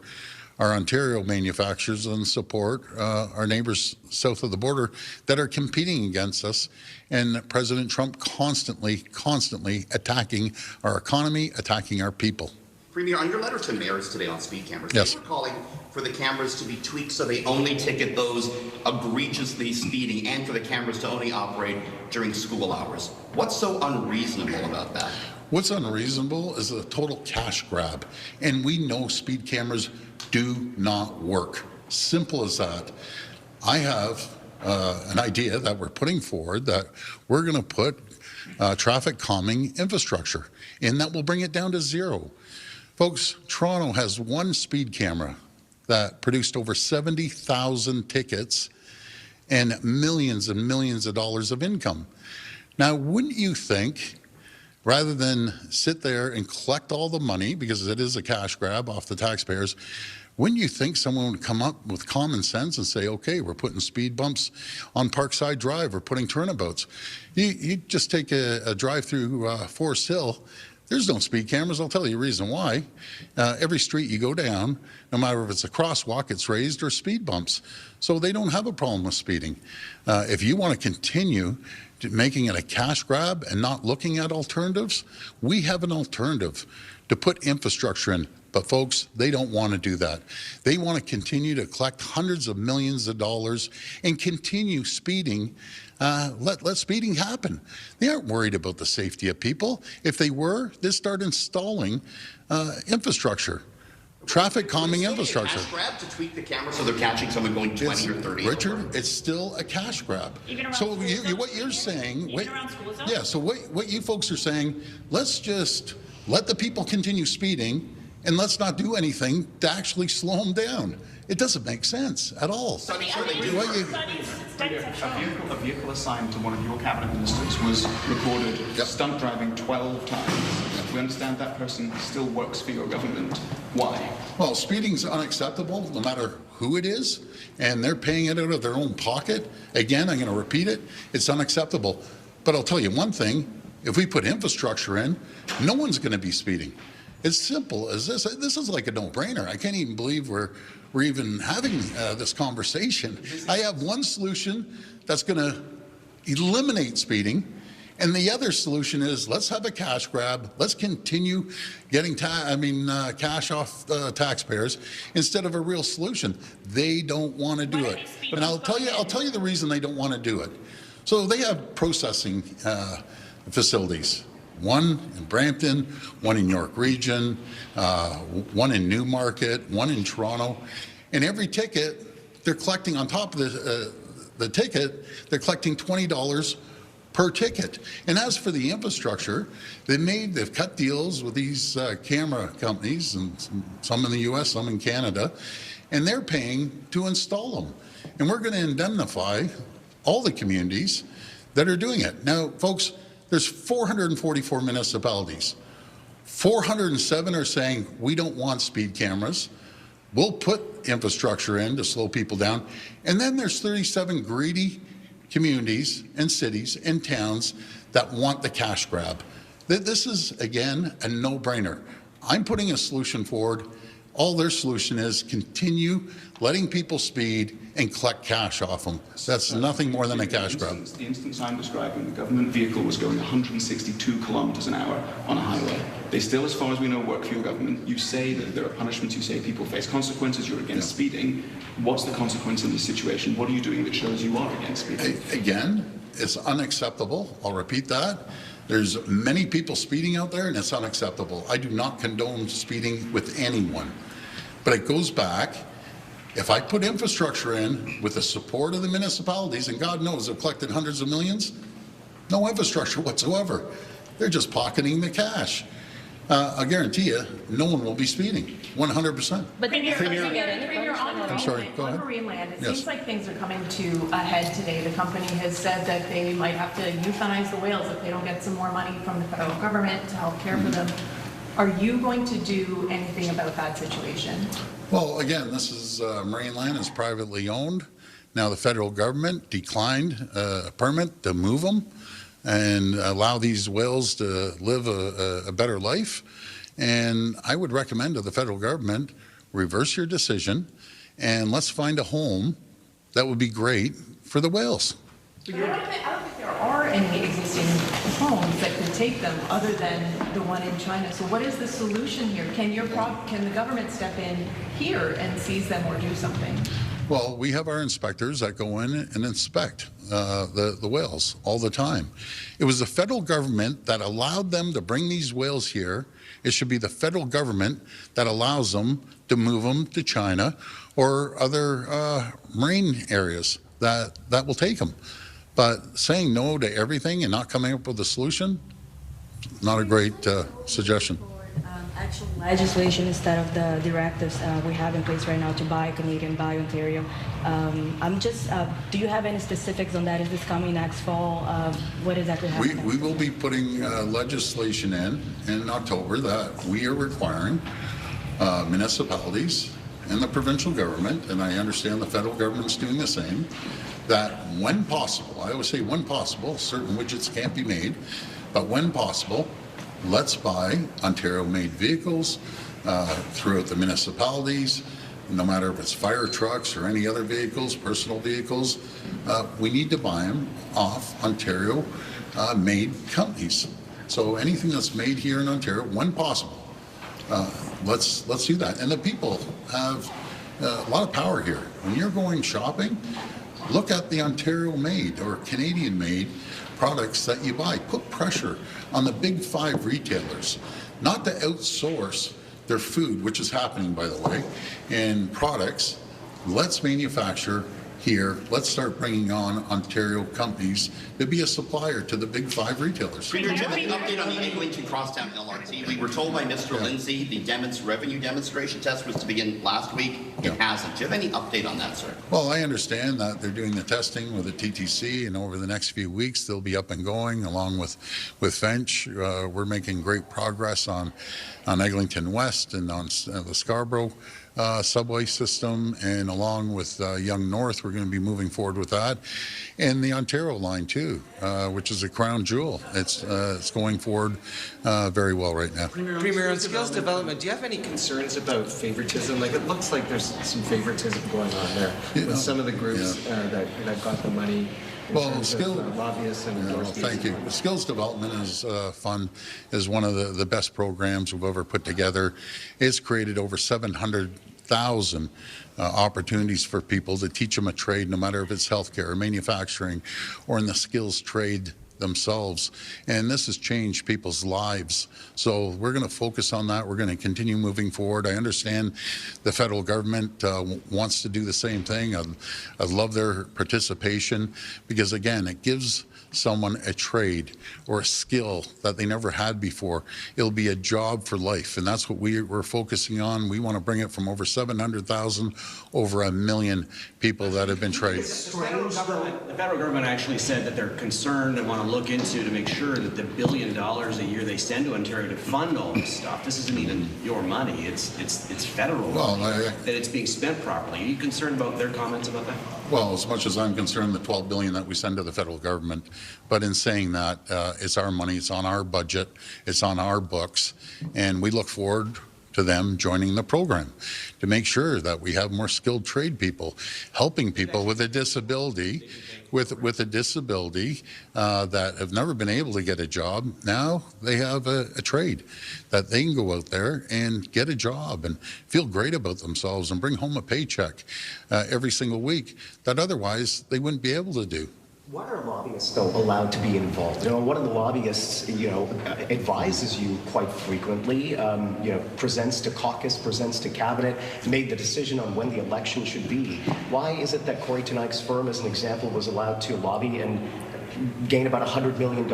our Ontario manufacturers and support our neighbors south of the border that are competing against us, and President Trump constantly attacking our economy, attacking our people.
Premier, on your letter to mayors today on speed cameras,
yes,
they were calling for the cameras to be tweaked so they only ticket those egregiously speeding and for the cameras to only operate during school hours. What's so unreasonable about that?
What's unreasonable is a total cash grab, and we know speed cameras do not work. Simple as that. I have an idea that we're putting forward that we're going to put traffic calming infrastructure, and that will bring it down to zero. Folks, Toronto has one speed camera that produced over 70,000 tickets and millions of dollars of income. Now, wouldn't you think, rather than sit there and collect all the money, because it is a cash grab off the taxpayers, wouldn't you think someone would come up with common sense and say, okay, we're putting speed bumps on Parkside Drive, we're putting turnabouts. You just take a drive through Forest Hill, There's no speed cameras. I'll tell you a reason why. Every street you go down, no matter if it's a crosswalk, it's raised, or speed bumps. So they don't have a problem with speeding. If you want to continue making it a cash grab and not looking at alternatives, we have an alternative to put infrastructure in. But folks, they don't want to do that. They want to continue to collect hundreds of millions of dollars and continue speeding. Let speeding happen. They aren't worried about the safety of people. If they were, they'd start installing infrastructure, traffic calming infrastructure.
Cash grab to tweak the camera so they're catching someone going 20 or 30.
Richard, it's still a cash grab. So what you're saying, so what you folks are saying, let's just let the people continue speeding and let's not do anything to actually slow them down. It doesn't make sense at all.
So sure they do.
A vehicle assigned to one of your cabinet ministers was recorded stunt driving 12 times. We understand that person still works for your government. Why?
Well, speeding's unacceptable no matter who it is, and they're paying it out of their own pocket. Again, I'm going to repeat it, it's unacceptable. But I'll tell you one thing, if we put infrastructure in, no one's going to be speeding. It's simple as this. This is like a no-brainer. I can't even believe we're even having this conversation. I have one solution that's going to eliminate speeding, and the other solution is let's have a cash grab. Let's continue getting cash off taxpayers instead of a real solution. They don't want to do it, and I'll tell you the reason they don't want to do it. So they have processing facilities. One in Brampton, one in York Region, one in Newmarket, one in Toronto. And every ticket, they're collecting on top of the ticket, they're collecting $20 per ticket. And as for the infrastructure, they've cut deals with these camera companies, and some in the US, some in Canada, and they're paying to install them. And we're going to indemnify all the communities that are doing it. Now, folks, there's 444 municipalities. 407 are saying we don't want speed cameras. We'll put infrastructure in to slow people down. And then there's 37 greedy communities and cities and towns that want the cash grab. This is, again, a no-brainer. I'm putting a solution forward. All their solution is continue letting people speed and collect cash off them. That's nothing more than a cash grab.
The instance I'm describing, the government vehicle was going 162 kilometers an hour on a highway. They still, as far as we know, work for your government. You say that there are punishments. You say people face consequences. You're against speeding. What's the consequence in this situation? What are you doing that shows you are against speeding?
Again, it's unacceptable. I'll repeat that. There's many people speeding out there, and it's unacceptable. I do not condone speeding with anyone. But it goes back, if I put infrastructure in with the support of the municipalities, and God knows they've collected hundreds of millions, no infrastructure whatsoever. They're just pocketing the cash. I guarantee you, no one will be speeding, 100%.
But Premier,
I'm sorry, go ahead.
On marine land, it
Yes.
seems like things are coming to a head today. The company has said that they might have to euthanize the whales if they don't get some more money from the federal government to help care for them. Are you going to do anything about that situation?
Well, again, this is marine land is privately owned. Now the federal government declined a permit to move them and allow these whales to live a better life. And I would recommend to the federal government, reverse your decision and let's find a home that would be great for the whales.
I don't think there are any existing homes that could take them other than the one in China. So what is the solution here? Can the government step in here and seize them or do something?
Well, we have our inspectors that go in and inspect the whales all the time. It was the federal government that allowed them to bring these whales here. It should be the federal government that allows them to move them to China or other marine areas that will take them. But saying no to everything and not coming up with a solution, not a great suggestion.
Actual legislation instead of the directives we have in place right now to buy Canadian, buy Ontario. Do you have any specifics on that? Is this coming next fall? What exactly happening?
We will be putting legislation in October that we are requiring municipalities and the provincial government, and I understand the federal government's doing the same, that when possible, I always say when possible, certain widgets can't be made, but when possible, let's buy Ontario-made vehicles throughout the municipalities, no matter if it's fire trucks or any other vehicles, personal vehicles. We need to buy them off Ontario-made companies. So anything that's made here in Ontario, when possible, let's do that. And the people have a lot of power here. When you're going shopping, look at the Ontario-made or Canadian-made products that you buy. Put pressure on the big 5 retailers, not to outsource their food, which is happening, by the way, and products. Let's manufacture here. Let's start bringing on Ontario companies to be a supplier to the big 5 retailers.
Premier, do you have any update on the Eglinton Crosstown LRT? We were told by Mr. Lindsay the revenue demonstration test was to begin last week. It hasn't. Do you have any update on that, sir?
Well, I understand that they're doing the testing with the TTC, and over the next few weeks they'll be up and going along with Finch. We're making great progress on Eglinton West and on the Scarborough subway system, and along with Yonge North, we're going to be moving forward with that, and the Ontario line too, which is a crown jewel. It's going forward very well right now.
Premier, on skills development, do you have any concerns about favoritism? Like, it looks like there's some favoritism going on there with some of the groups that got the money. Well, lobbyists and
thank you. Skills development is fund is one of the best programs we've ever put together. It's created over 700,000 opportunities for people to teach them a trade, no matter if it's healthcare or manufacturing or in the skills trade themselves, and this has changed people's lives. So we're going to focus on that. We're going to continue moving forward. I understand the federal government wants to do the same thing. I love their participation because, again, it gives someone a trade or a skill that they never had before. It'll be a job for life, and that's what we're focusing on. We want to bring it from over 700,000 over 1 million people that have been trained.
The federal government actually said that they're concerned and want to look into to make sure that the $1 billion a year they send to Ontario to fund all this stuff, this isn't even your money, it's federal money, that it's being spent properly. Are you concerned about their comments about that?
Well, as much as I'm concerned, the $12 billion that we send to the federal government, but in saying that, it's our money, it's on our budget, it's on our books, and we look forward to them joining the program to make sure that we have more skilled trade people, helping people with a disability, with a disability that have never been able to get a job. Now they have a trade that they can go out there and get a job and feel great about themselves and bring home a paycheck every single week that otherwise they wouldn't be able to do.
Why are lobbyists still allowed to be involved? You know, one of the lobbyists, advises you quite frequently, presents to caucus, presents to cabinet, made the decision on when the election should be. Why is it that Corey Teneyck's firm, as an example, was allowed to lobby and gain about $100 million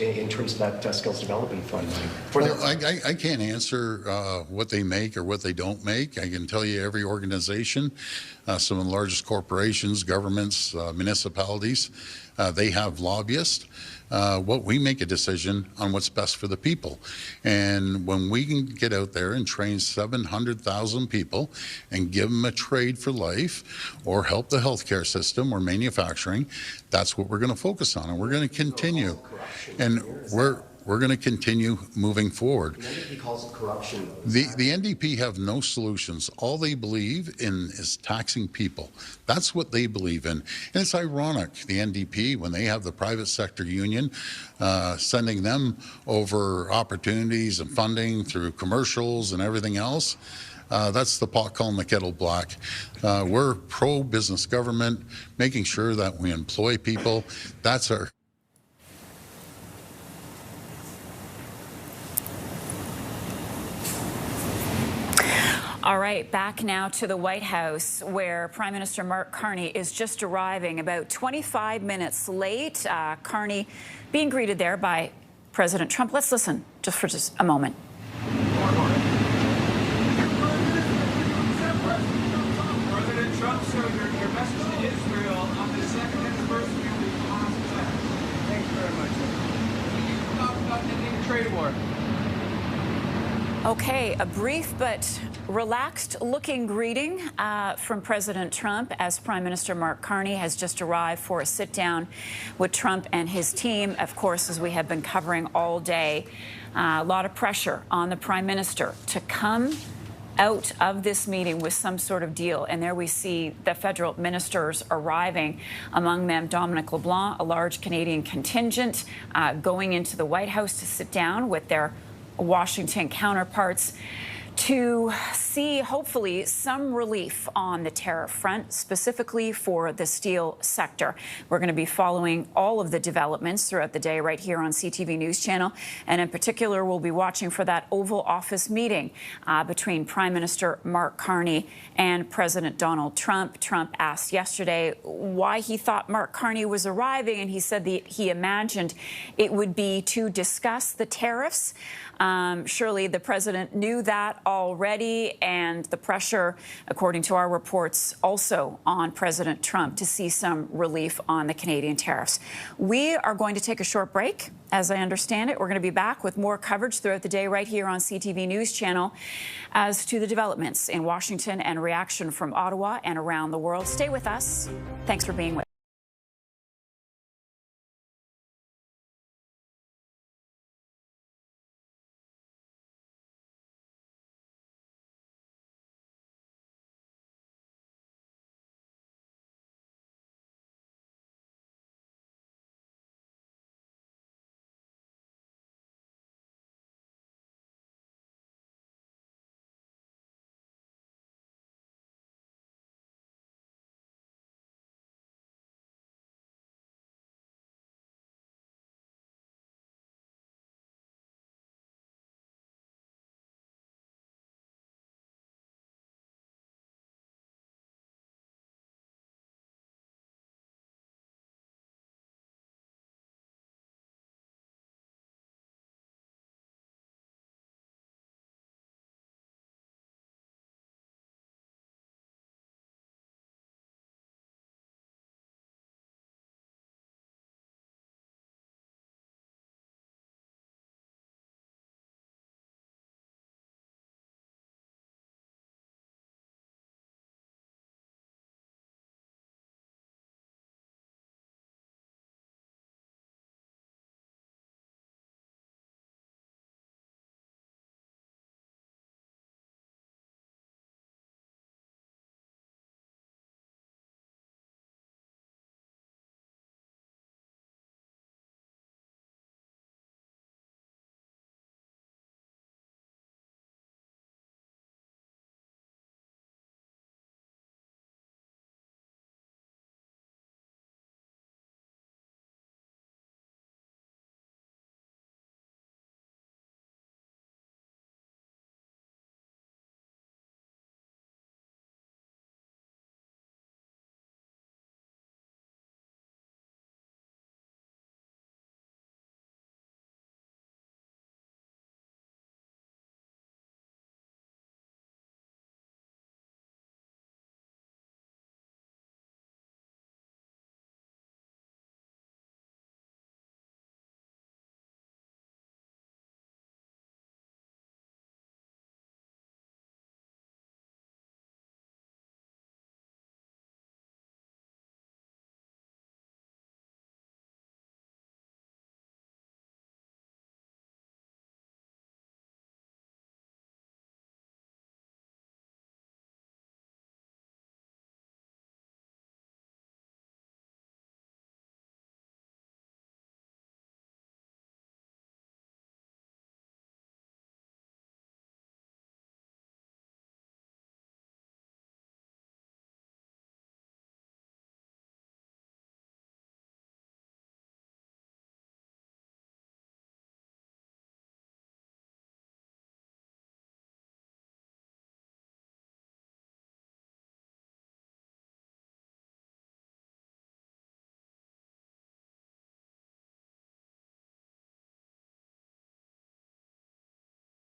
in terms of that skills development fund money?
Well, I can't answer what they make or what they don't make. I can tell you every organization, some of the largest corporations, governments, municipalities, they have lobbyists. What we make a decision on what's best for the people. And when we can get out there and train 700,000 people and give them a trade for life or help the healthcare system or manufacturing, that's what we're going to focus on. And we're going to continue. And we're going to continue moving forward.
The NDP calls it corruption.
The NDP have no solutions. All they believe in is taxing people. That's what they believe in. And it's ironic, the NDP, when they have the private sector union sending them over opportunities and funding through commercials and everything else, that's the pot calling the kettle black. We're pro-business government, making sure that we employ people. That's our...
All right, back now to the White House, where Prime Minister Mark Carney is just arriving about 25 minutes late. Carney being greeted there by President Trump. Let's listen just for a moment.
President Trump, sir, your message to Israel on the second anniversary of the Hamas attack. Thank you very much. You talked about ending the trade war.
Okay, a brief but relaxed-looking greeting from President Trump as Prime Minister Mark Carney has just arrived for a sit-down with Trump and his team. Of course, as we have been covering all day, A lot of pressure on the Prime Minister to come out of this meeting with some sort of deal. And there we see the federal ministers arriving, among them Dominic LeBlanc, a large Canadian contingent, going into the White House to sit down with their Washington counterparts to see, hopefully, some relief on the tariff front, specifically for the steel sector. We're going to be following all of the developments throughout the day right here on CTV News Channel. And in particular, we'll be watching for that Oval Office meeting between Prime Minister Mark Carney and President Donald Trump. Trump asked yesterday why he thought Mark Carney was arriving, and he said he imagined it would be to discuss the tariffs. Surely the president knew that already, and the pressure, according to our reports, also on President Trump to see some relief on the Canadian tariffs. We are going to take a short break. As I understand it, we're going to be back with more coverage throughout the day right here on CTV News Channel as to the developments in Washington and reaction from Ottawa and around the world. Stay with us. Thanks for being with us.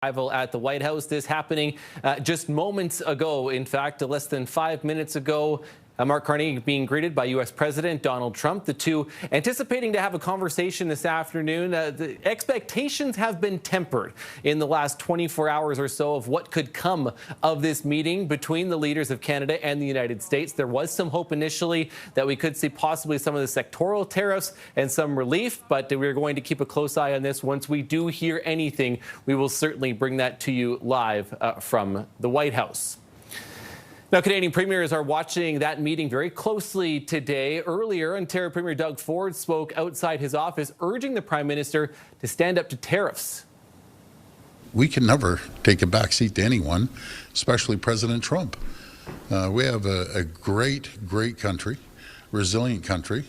Arrival at the White House. This happening just moments ago. In fact, less than 5 minutes ago. Mark Carney being greeted by U.S. President Donald Trump, the two anticipating to have a conversation this afternoon. The expectations have been tempered in the last 24 hours or so of what could come of this meeting between the leaders of Canada and the United States. There was some hope initially that we could see possibly some of the sectoral tariffs and some relief, but we're going to keep a close eye on this. Once we do hear anything, we will certainly bring that to you live from the White House. Now, Canadian premiers are watching that meeting very closely today. Earlier, Ontario Premier Doug Ford spoke outside his office, urging the Prime Minister to stand up to tariffs.
We can never take a backseat to anyone, especially President Trump. We have a great, great country, resilient country,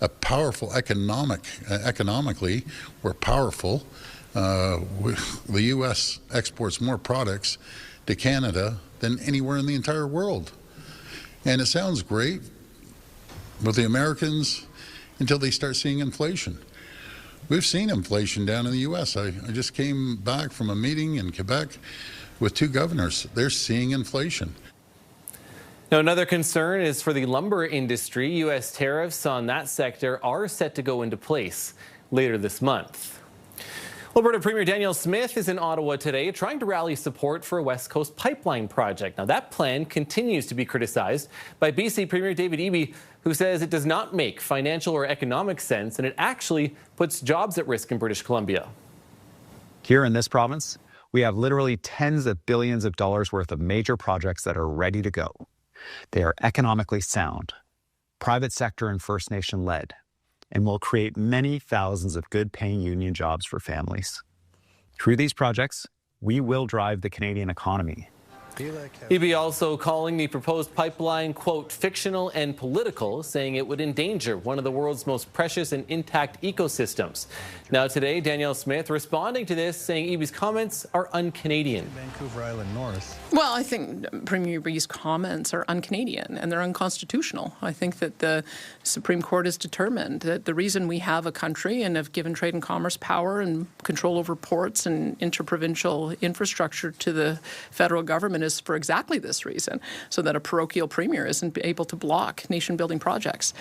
a powerful economically, we're powerful. The U.S. exports more products to Canada than anywhere in the entire world. And it sounds great with the Americans until they start seeing inflation. We've seen inflation down in the U.S. I just came back from a meeting in Quebec with two governors. They're seeing inflation.
Now, another concern is for the lumber industry. U.S. tariffs on that sector are set to go into place later this month. Alberta Premier Danielle Smith is in Ottawa today trying to rally support for a West Coast pipeline project. Now, that plan continues to be criticized by BC Premier David Eby, who says it does not make financial or economic sense and it actually puts jobs at risk in British Columbia.
Here in this province, we have literally tens of billions of dollars worth of major projects that are ready to go. They are economically sound, private sector and First Nation led, and will create many thousands of good-paying union jobs for families. Through these projects, we will drive the Canadian economy.
Eby also calling the proposed pipeline, quote, fictional and political, saying it would endanger one of the world's most precious and intact ecosystems. Now today, Danielle Smith responding to this, saying Eby's comments are un-Canadian.
Vancouver Island North.
Well, I think Premier Eby's comments are un-Canadian and they're unconstitutional. I think that the Supreme Court has determined that the reason we have a country and have given trade and commerce power and control over ports and interprovincial infrastructure to the federal government is for exactly this reason, so that a parochial premier isn't able to block nation-building projects.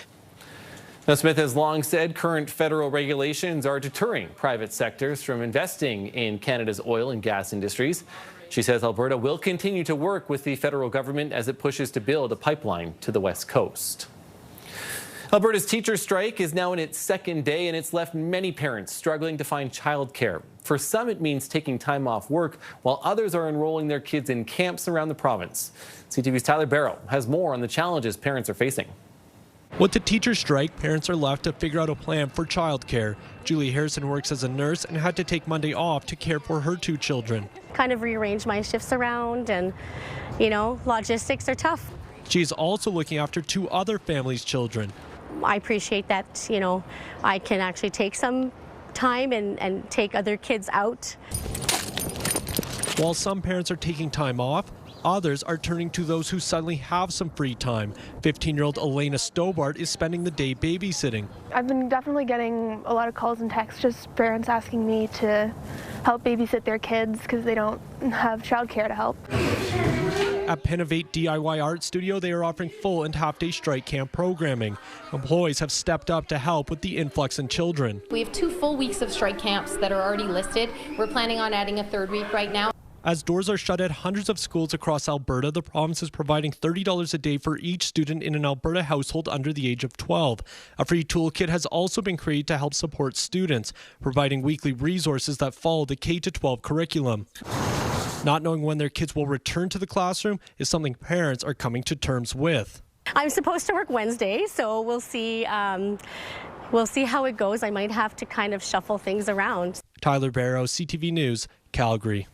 Now, Smith has long said current federal regulations are deterring private sectors from investing in Canada's oil and gas industries. She says Alberta will continue to work with the federal government as it pushes to build a pipeline to the West Coast. Alberta's teacher strike is now in its second day, and it's left many parents struggling to find childcare. For some, it means taking time off work, while others are enrolling their kids in camps around the province. CTV's Tyler Barrow has more on the challenges parents are facing.
With the teacher strike, parents are left to figure out a plan for childcare. Julie Harrison works as a nurse and had to take Monday off to care for her two children.
Kind of rearrange my shifts around, and, you know, logistics are tough.
She's also looking after two other families' children.
I appreciate that, you know, I can actually take some time and take other kids out.
While some parents are taking time off, others are turning to those who suddenly have some free time. 15-year-old Elena Stobart is spending the day babysitting.
I've been definitely getting a lot of calls and texts, just parents asking me to help babysit their kids because they don't have childcare to help.
At Pennovate DIY Art Studio, they are offering full and half-day strike camp programming. Employees have stepped up to help with the influx in children.
We have 2 full weeks of strike camps that are already listed. We're planning on adding a 3rd week right now.
As doors are shut at hundreds of schools across Alberta, the province is providing $30 a day for each student in an Alberta household under the age of 12. A free toolkit has also been created to help support students, providing weekly resources that follow the K-12 curriculum. Not knowing when their kids will return to the classroom is something parents are coming to terms with.
I'm supposed to work Wednesday, so we'll see how it goes. I might have to kind of shuffle things around.
Tyler Barrow, CTV News, Calgary.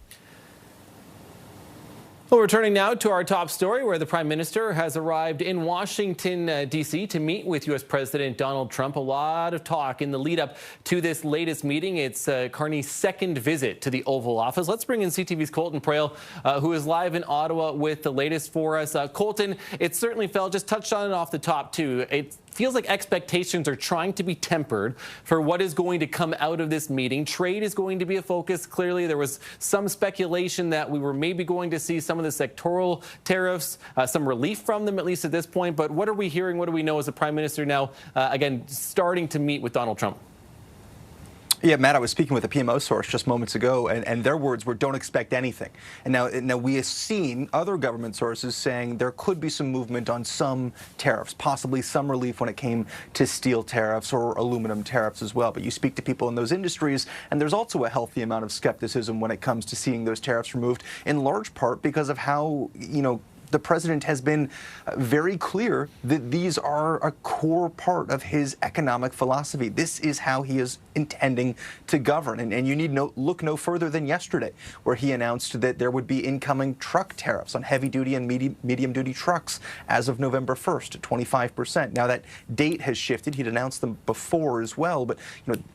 Well, returning now to our top story, where the Prime Minister has arrived in Washington, D.C. to meet with U.S. President Donald Trump. A lot of talk in the lead up to this latest meeting. It's Carney's second visit to the Oval Office. Let's bring in CTV's Colton Prail, who is live in Ottawa with the latest for us. Colton, it certainly felt, just touched on it off the top too, it feels like expectations are trying to be tempered for what is going to come out of this meeting. Trade is going to be a focus. Clearly, there was some speculation that we were maybe going to see some of the sectoral tariffs, some relief from them, at least at this point. But what are we hearing? What do we know as the Prime Minister now, again, starting to meet with Donald Trump?
Yeah, Matt, I was speaking with a PMO source just moments ago, and their words were, don't expect anything. And now we have seen other government sources saying there could be some movement on some tariffs, possibly some relief when it came to steel tariffs or aluminum tariffs as well. But you speak to people in those industries, and there's also a healthy amount of skepticism when it comes to seeing those tariffs removed, in large part because of how, the president has been very clear that these are a core part of his economic philosophy. This is how he is intending to govern. And you need look no further than yesterday, where he announced that there would be incoming truck tariffs on heavy-duty and medium-duty trucks as of November 1st, 25%. Now, that date has shifted. He'd announced them before as well. But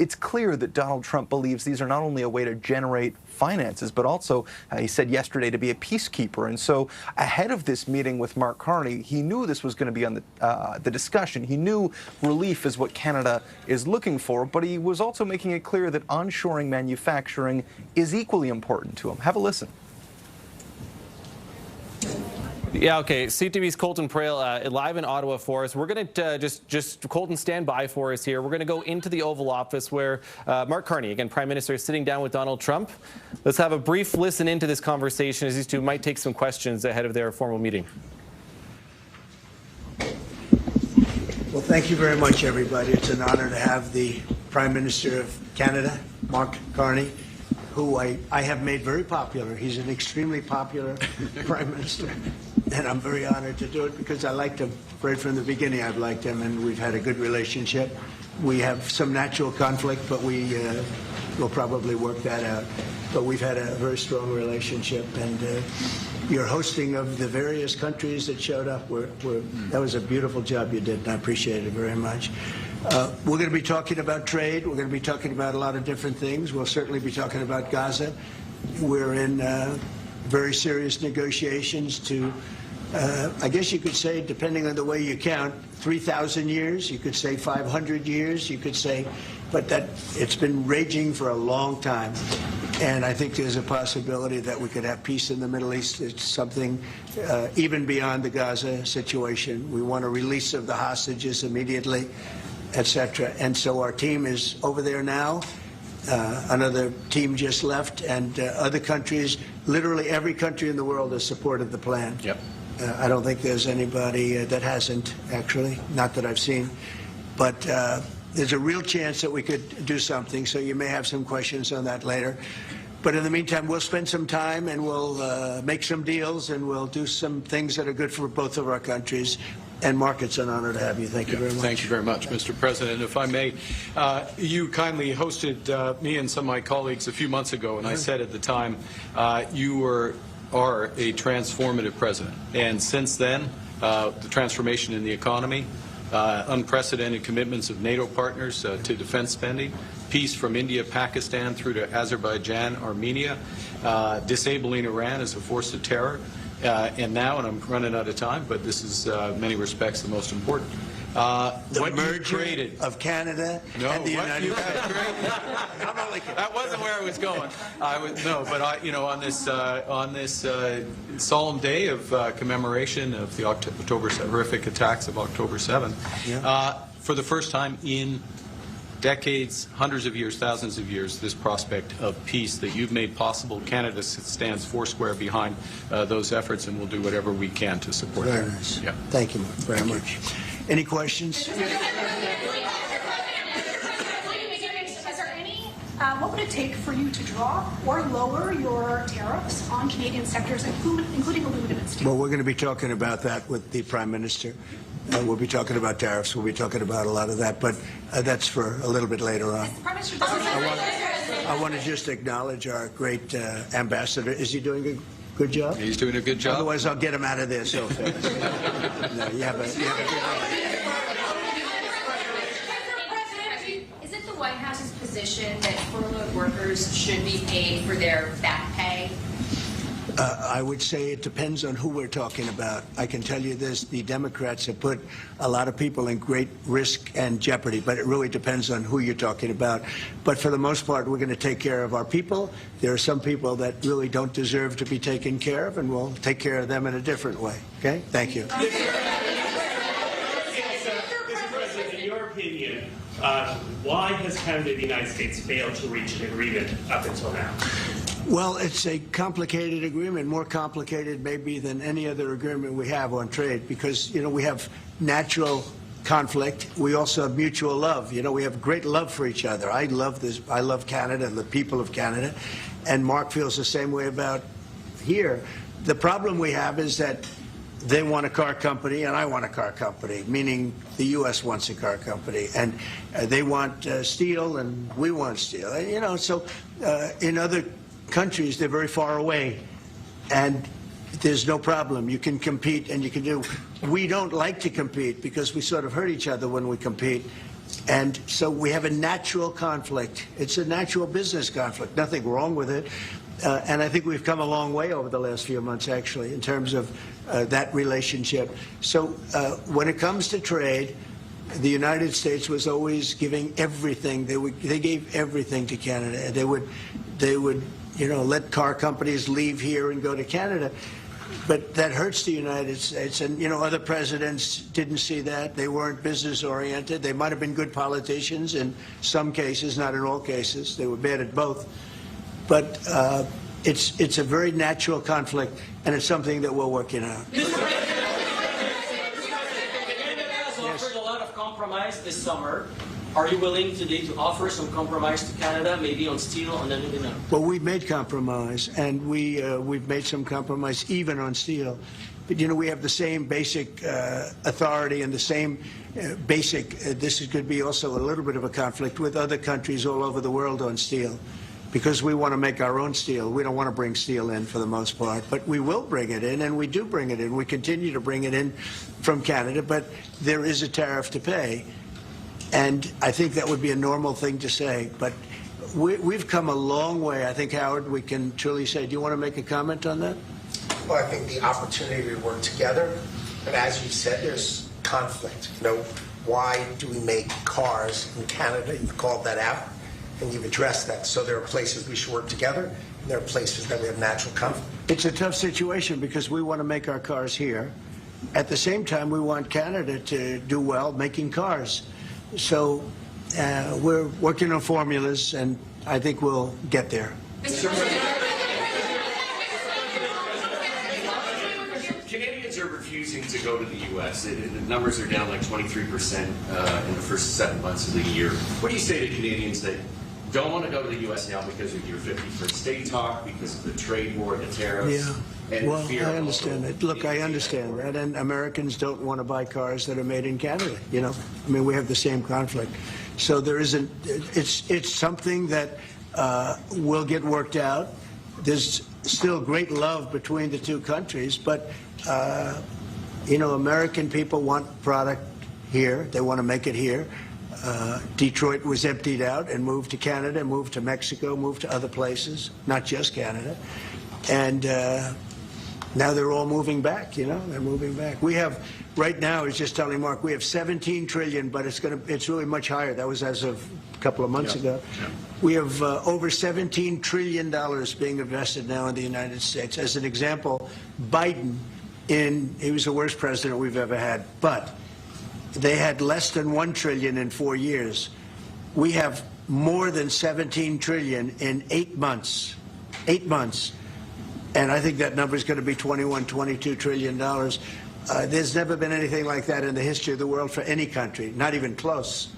it's clear that Donald Trump believes these are not only a way to generate finances, but also, he said yesterday, to be a peacekeeper. And so ahead of this meeting with Mark Carney, he knew this was going to be on the discussion. He knew relief is what Canada is looking for, but he was also making it clear that onshoring manufacturing is equally important to him. Have a listen.
Yeah, okay. CTV's Colton Prale live in Ottawa for us. We're going to just Colton, stand by for us here. We're going to go into the Oval Office where Mark Carney, again, Prime Minister, is sitting down with Donald Trump. Let's have a brief listen into this conversation as these two might take some questions ahead of their formal meeting.
Well, thank you very much, everybody. It's an honor to have the Prime Minister of Canada, Mark Carney, who I have made very popular. He's an extremely popular Prime Minister, and I'm very honored to do it because I liked him. Right from the beginning, I've liked him, and we've had a good relationship. We have some natural conflict, but we will probably work that out. But we've had a very strong relationship, and your hosting of the various countries that showed up, that was a beautiful job you did, and I appreciate it very much. We're going to be talking about trade. We're going to be talking about a lot of different things. We'll certainly be talking about Gaza. We're in very serious negotiations to, I guess you could say, depending on the way you count, 3,000 years. You could say 500 years. You could say, but that it's been raging for a long time. And I think there's a possibility that we could have peace in the Middle East. It's something even beyond the Gaza situation. We want a release of the hostages immediately, etc. And so our team is over there now. Another team just left, and other countries, literally every country in the world has supported the plan.
Yep.
I don't think there's anybody that hasn't, actually, not that I've seen. But there's a real chance that we could do something, so you may have some questions on that later. But in the meantime, we'll spend some time and we'll make some deals and we'll do some things that are good for both of our countries. And Mark, it's an honor to have you. Thank you very much.
Thank you very much, Mr. President. If I may, you kindly hosted me and some of my colleagues a few months ago, and I said at the time, you are a transformative president. And since then, the transformation in the economy, unprecedented commitments of NATO partners to defense spending, peace from India, Pakistan through to Azerbaijan, Armenia, disabling Iran as a force of terror, and now, and I'm running out of time, but this is in many respects the most important.
The merger of Canada and the United States.
That wasn't where I was going. On this solemn day of commemoration of the horrific attacks of October 7th, for the first time in decades, hundreds of years, thousands of years, this prospect of peace that you've made possible. Canada stands foursquare behind those efforts, and we'll do whatever we can to support them.
Very nice. Yeah. Thank you, Mark, very much. Any questions?
What would it take for you to drop or lower your tariffs on Canadian sectors, including aluminum and steel?
Well, we're going to be talking about that with the Prime Minister. We'll be talking about tariffs. We'll be talking about a lot of that, but that's for a little bit later on. I want to just acknowledge our great ambassador. Is he doing a good job?
He's doing a good job.
Otherwise, I'll get him out of there so fast. No, you have a good
Is it the White House's position that furloughed workers should be paid for their back pay?
I would say it depends on who we're talking about. I can tell you this, the Democrats have put a lot of people in great risk and jeopardy, but it really depends on who you're talking about. But for the most part, we're going to take care of our people. There are some people that really don't deserve to be taken care of, and we'll take care of them in a different way. Okay? Thank you.
Mr. President, in your opinion, why has Canada and the United States failed to reach an agreement up until now?
Well, it's a complicated agreement, more complicated maybe than any other agreement we have on trade, because, you know, we have natural conflict. We also have mutual love. You know, we have great love for each other. I love this. I love Canada and the people of Canada, and Mark feels the same way about here. The problem we have is that they want a car company and I want a car company, meaning the U.S. wants a car company, and they want steel and we want steel. And, you know, so in other countries, they're very far away, and there's no problem. You can compete and you can do. We don't like to compete because we sort of hurt each other when we compete, and so we have a natural conflict. It's a natural business conflict. Nothing wrong with it, and I think we've come a long way over the last few months, actually, in terms of that relationship. So when it comes to trade, the United States was always giving everything. They gave everything to Canada. They would you know, let car companies leave here and go to Canada. But that hurts the United States. And, you know, other presidents didn't see that. They weren't business-oriented. They might have been good politicians in some cases, not in all cases. They were bad at both. But it's a very natural conflict, and it's something that we're working on.
Canada has offered a lot of compromise this summer. Are you willing today to offer some compromise to Canada, maybe on steel, on aluminum?
Well, we've made compromise, and we've made some compromise even on steel. But, you know, we have the same basic authority and the same basic, this could be also a little bit of a conflict with other countries all over the world on steel, because we want to make our own steel. We don't want to bring steel in for the most part, but we will bring it in, and we do bring it in. We continue to bring it in from Canada, but there is a tariff to pay. And I think that would be a normal thing to say, but we've come a long way. I think, Howard, we can truly say. Do you want to make a comment on that?
Well, I think the opportunity to work together, and as you said, there's conflict. You know, why do we make cars in Canada? You've called that out, and you've addressed that. So there are places we should work together, and there are places that we have natural conflict.
It's a tough situation because we want to make our cars here. At the same time, we want Canada to do well making cars. So we're working on formulas, and I think we'll get there.
Canadians are refusing to go to the U.S. The numbers are down like 23% in the first 7 months of the year. What do you say to Canadians that don't want to go to the U.S. now because of your 51st state talk, because of the trade war, the tariffs?
Yeah. Well, I understand that. Look, I understand that, and Americans don't want to buy cars that are made in Canada. You know, I mean, we have the same conflict. So there isn't. It's something that will get worked out. There's still great love between the two countries, but you know, American people want product here. They want to make it here. Detroit was emptied out and moved to Canada, moved to Mexico, moved to other places, not just Canada, and now they're all moving back. You know, they're moving back. We have right now, I was just telling Mark, we have 17 trillion, but it's really much higher. That was as of a couple of months ago. Yeah. We have over $17 trillion being invested now in the United States. As an example, Biden, he was the worst president we've ever had, but they had less than $1 trillion in 4 years. We have more than 17 trillion in 8 months. 8 months. And I think that number is going to be $21, $22 trillion. There's never been anything like that in the history of the world for any country, not even close.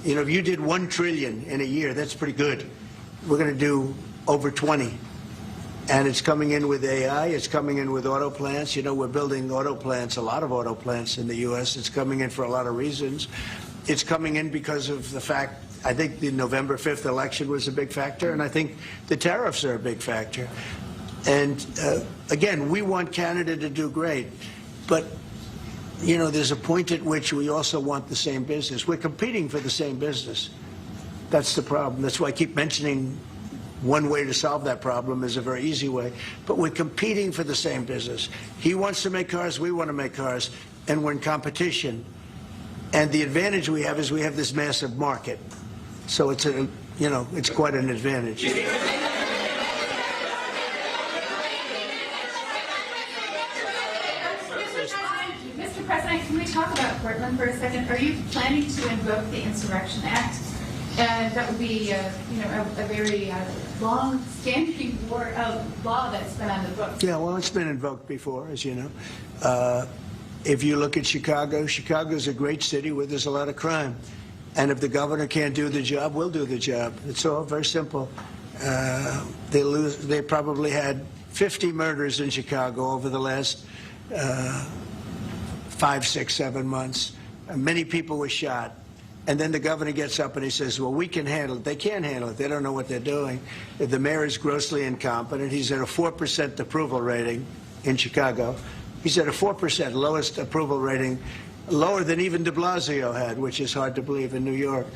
You know, if you did 1 trillion in a year, that's pretty good. We're going to do over 20. And it's coming in with AI. It's coming in with auto plants. You know, we're building auto plants, a lot of auto plants in the U.S. It's coming in for a lot of reasons. It's coming in because of the fact, I think the November 5th election was a big factor, and I think the tariffs are a big factor. And again, we want Canada to do great, but you know, there's a point at which we also want the same business. We're competing for the same business. That's the problem. That's why I keep mentioning one way to solve that problem is a very easy way, but we're competing for the same business. He wants to make cars, we want to make cars, and we're in competition. And the advantage we have is we have this massive market. So it's it's quite an advantage.
Mr. President, can we talk about Portland for a second? Are you planning to invoke the Insurrection Act? That would be, a very long-standing law that's been on the books.
Yeah, well, it's been invoked before, as you know. If you look at Chicago, Chicago's a great city where there's a lot of crime. And if the governor can't do the job, we'll do the job. It's all very simple. They probably had 50 murders in Chicago over the last 5, 6, 7 months. Many people were shot. And then the governor gets up and he says, well, we can handle it. They can't handle it. They don't know what they're doing. The mayor is grossly incompetent. He's at a 4% approval rating in Chicago. He's at a 4%, lowest approval rating, lower than even de Blasio had, which is hard to believe in New York.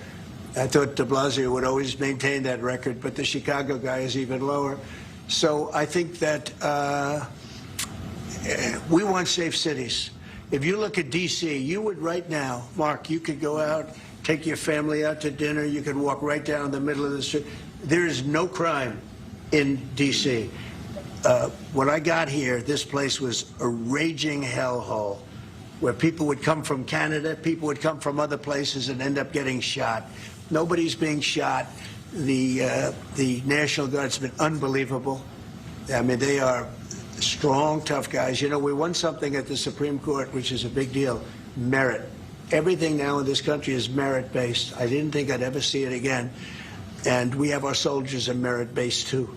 I thought de Blasio would always maintain that record, but the Chicago guy is even lower. So I think that we want safe cities. If you look at D.C., you would right now, Mark, you could go out, take your family out to dinner, you could walk right down the middle of the street. There is no crime in D.C. When I got here, this place was a raging hellhole where people would come from Canada, people would come from other places and end up getting shot. Nobody's being shot. The National Guard's been unbelievable. I mean, they are strong, tough guys. You know, we won something at the Supreme Court, which is a big deal, merit. Everything now in this country is merit-based. I didn't think I'd ever see it again. And we have our soldiers are merit-based, too.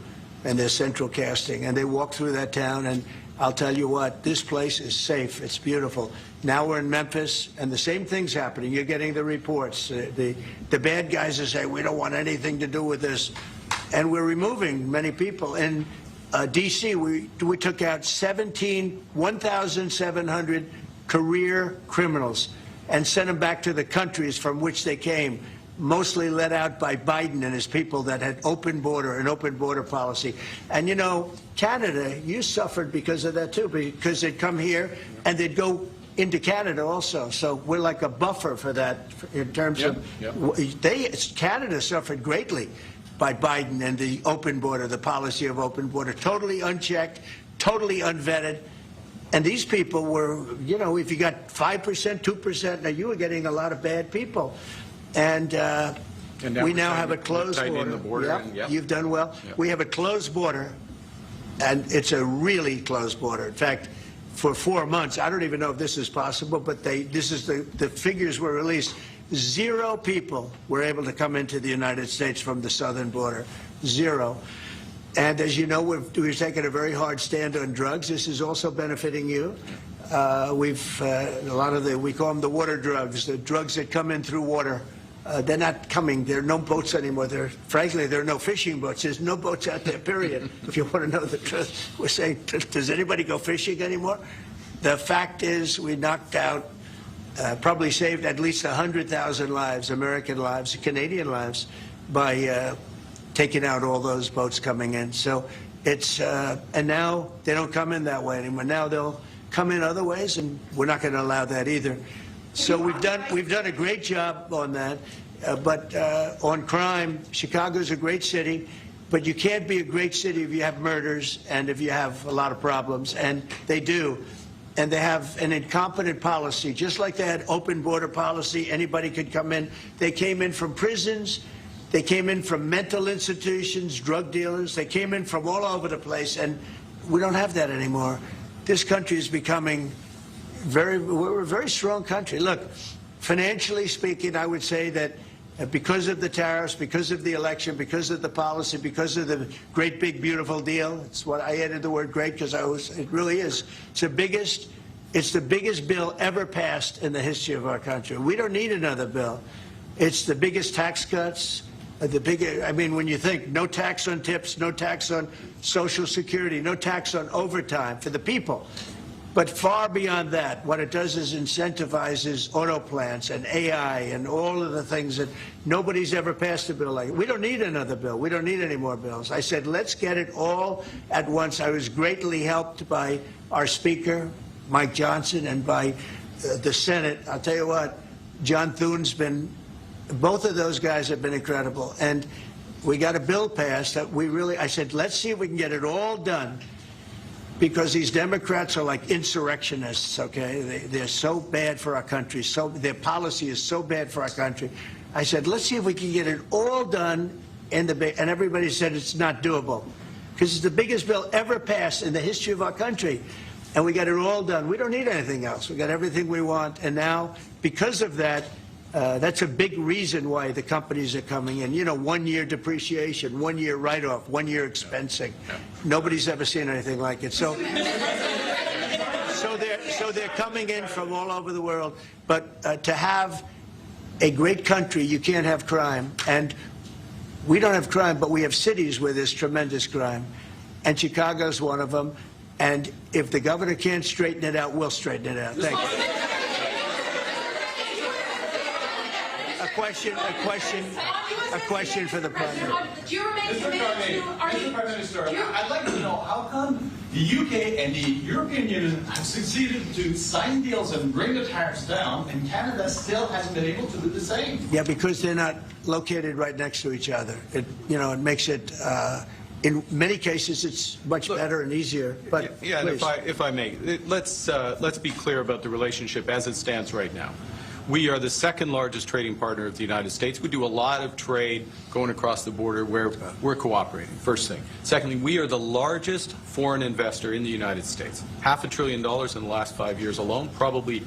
And they're central casting. And they walk through that town, and I'll tell you what, this place is safe. It's beautiful. Now we're in Memphis, and the same thing's happening. You're getting the reports. The bad guys are saying, we don't want anything to do with this. And we're removing many people. In D.C., we took out 1,700 career criminals and sent them back to the countries from which they came, mostly led out by Biden and his people that had an open border policy. And, you know, Canada, you suffered because of that, too, because they'd come here and they'd go into Canada also. So we're like a buffer for that in terms of Canada suffered greatly by Biden and the open border, the policy of open border, totally unchecked, totally unvetted. And these people were, you know, if you got 5%, 2%, now you were getting a lot of bad people. And we now have a closed border. You've done well. Yep. We have a closed border, and it's a really closed border. In fact, for 4 months, I don't even know if this is possible, but the figures were released. 0 people were able to come into the United States from the southern border. 0. And as you know, we've taken a very hard stand on drugs. This is also benefiting you. A lot of we call them the water drugs, the drugs that come in through water. They're not coming. There are no boats anymore. Frankly, there are no fishing boats. There's no boats out there, period. If you want to know the truth, we're saying, does anybody go fishing anymore? The fact is we knocked out, probably saved at least 100,000 lives, American lives, Canadian lives, by taking out all those boats coming in. So it's, and now they don't come in that way anymore. Now they'll come in other ways, and we're not going to allow that either. So we've done a great job on that. But on crime, Chicago's a great city, but you can't be a great city if you have murders and if you have a lot of problems, and they do. And they have an incompetent policy, just like they had open border policy. Anybody could come in. They came in from prisons. They came in from mental institutions, drug dealers. They came in from all over the place, and we don't have that anymore. This country is becoming we're a very strong country. Look, financially speaking, I would say that because of the tariffs, because of the election, because of the policy, because of the great, big, beautiful deal, it's what I added the word great because it really is. It's the biggest bill ever passed in the history of our country. We don't need another bill. It's the biggest tax cuts. I mean, when you think no tax on tips, no tax on Social Security, no tax on overtime for the people. But far beyond that, what it does is incentivizes auto plants and AI and all of the things that nobody's ever passed a bill like. We don't need another bill. We don't need any more bills. I said, let's get it all at once. I was greatly helped by our Speaker, Mike Johnson, and by the Senate. I'll tell you what, John Thune's been, both of those guys have been incredible. And we got a bill passed that I said, let's see if we can get it all done. Because these Democrats are like insurrectionists, okay? They're so bad for our country. Their policy is so bad for our country. I said, let's see if we can get it all done. And everybody said it's not doable. Because it's the biggest bill ever passed in the history of our country. And we got it all done. We don't need anything else. We got everything we want. And now, because of that, that's a big reason why the companies are coming in. You know, 1 year depreciation, 1 year write-off, 1 year expensing. Nobody's ever seen anything like it. So they're coming in from all over the world. But to have a great country, you can't have crime. And we don't have crime, but we have cities where there's tremendous crime. And Chicago's one of them. And if the governor can't straighten it out, we'll straighten it out. Thank you. A question for the President.
Do you remain committed to, Mr. Prime Minister, I'd like to know how come the UK and the European Union have succeeded to sign deals and bring the tariffs down, and Canada still hasn't been able to do the same?
Yeah, because they're not located right next to each other. It makes it, in many cases, it's much better and easier. But
yeah, and if I may, let's be clear about the relationship as it stands right now. We are the second largest trading partner of the United States. We do a lot of trade going across the border where we're cooperating, first thing. Secondly, we are the largest foreign investor in the United States. $500 billion in the last 5 years alone, probably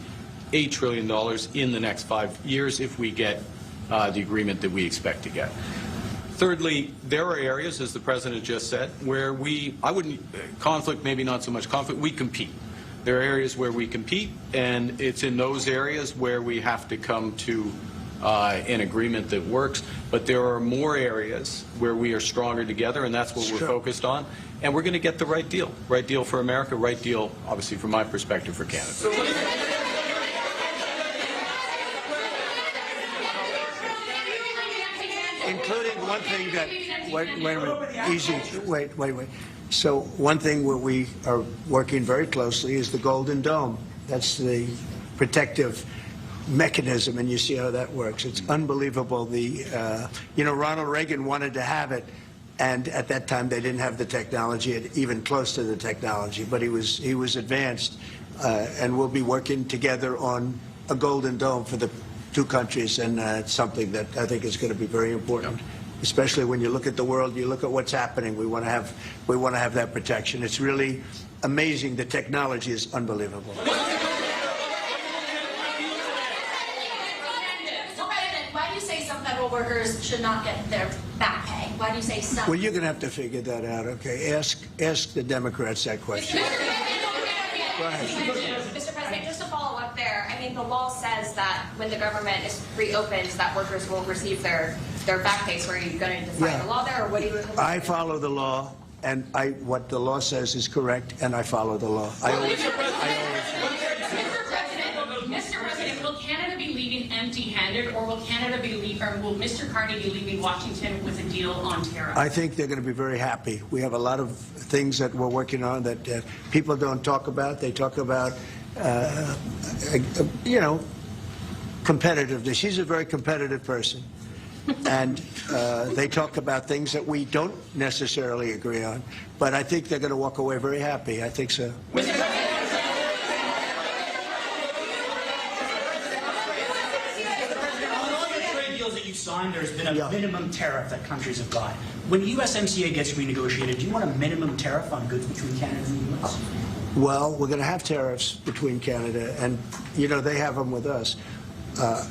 $8 trillion in the next 5 years if we get the agreement that we expect to get. Thirdly, there are areas, as the President just said, where conflict, maybe not so much conflict, we compete. There are areas where we compete, and it's in those areas where we have to come to an agreement that works. But there are more areas where we are stronger together, and that's what we're focused on. And we're going to get the right deal. Right deal for America, right deal, obviously, from my perspective, for Canada.
Including one thing that, wait. So one thing where we are working very closely is the Golden Dome. That's the protective mechanism, and you see how that works. It's unbelievable. Ronald Reagan wanted to have it, and at that time they didn't have the technology, even close to the technology. But he was advanced, and we'll be working together on a Golden Dome for the two countries, and it's something that I think is going to be very important. Especially when you look at the world, you look at what's happening. We want to have that protection. It's really amazing. The technology is unbelievable.
Why do you say some federal workers should not get their back pay? Why do you say some?
Well, you're going to have to figure that out. Okay, ask the Democrats that question. Go ahead.
Mr. President, just to follow up there, I mean, the law says that when the government is reopened, that workers will receive their back pay. So are you going to define the law there, or what do you?
I follow the law, and what the law says is correct, and I follow the law.
Mr. President, will Canada be leaving empty-handed, or will will Mr. Carney be leaving Washington with a deal on tariffs?
I think they're going to be very happy. We have a lot of things that we're working on that people don't talk about. They talk about, competitiveness. She's a very competitive person. And they talk about things that we don't necessarily agree on. But I think they're going to walk away very happy. I think so.
Signed, there's been a minimum tariff that countries have got. When USMCA gets renegotiated, do you want a minimum tariff on goods between Canada and the U.S.?
Well, we're going to have tariffs between Canada, and, they have them with us.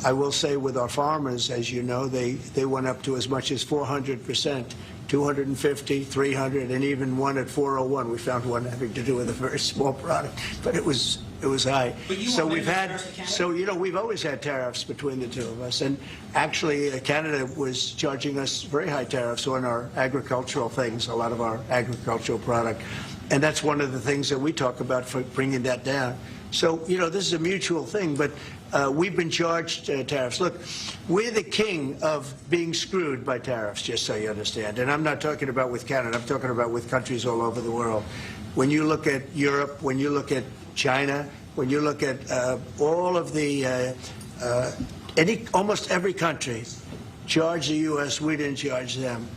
I will say with our farmers, as you know, they went up to as much as 400%, 250, 300, and even one at 401. We found one having to do with a very small product, but it was high. So we've always had tariffs between the two of us, and actually Canada was charging us very high tariffs on our agricultural things, a lot of our agricultural product. And that's one of the things that we talk about for bringing that down. So, you know, this is a mutual thing, but we've been charged tariffs. Look, we're the king of being screwed by tariffs, just so you understand. And I'm not talking about with Canada. I'm talking about with countries all over the world. When you look at Europe, when you look at China, when you look at all of the, almost every country charged the U.S., we didn't charge them.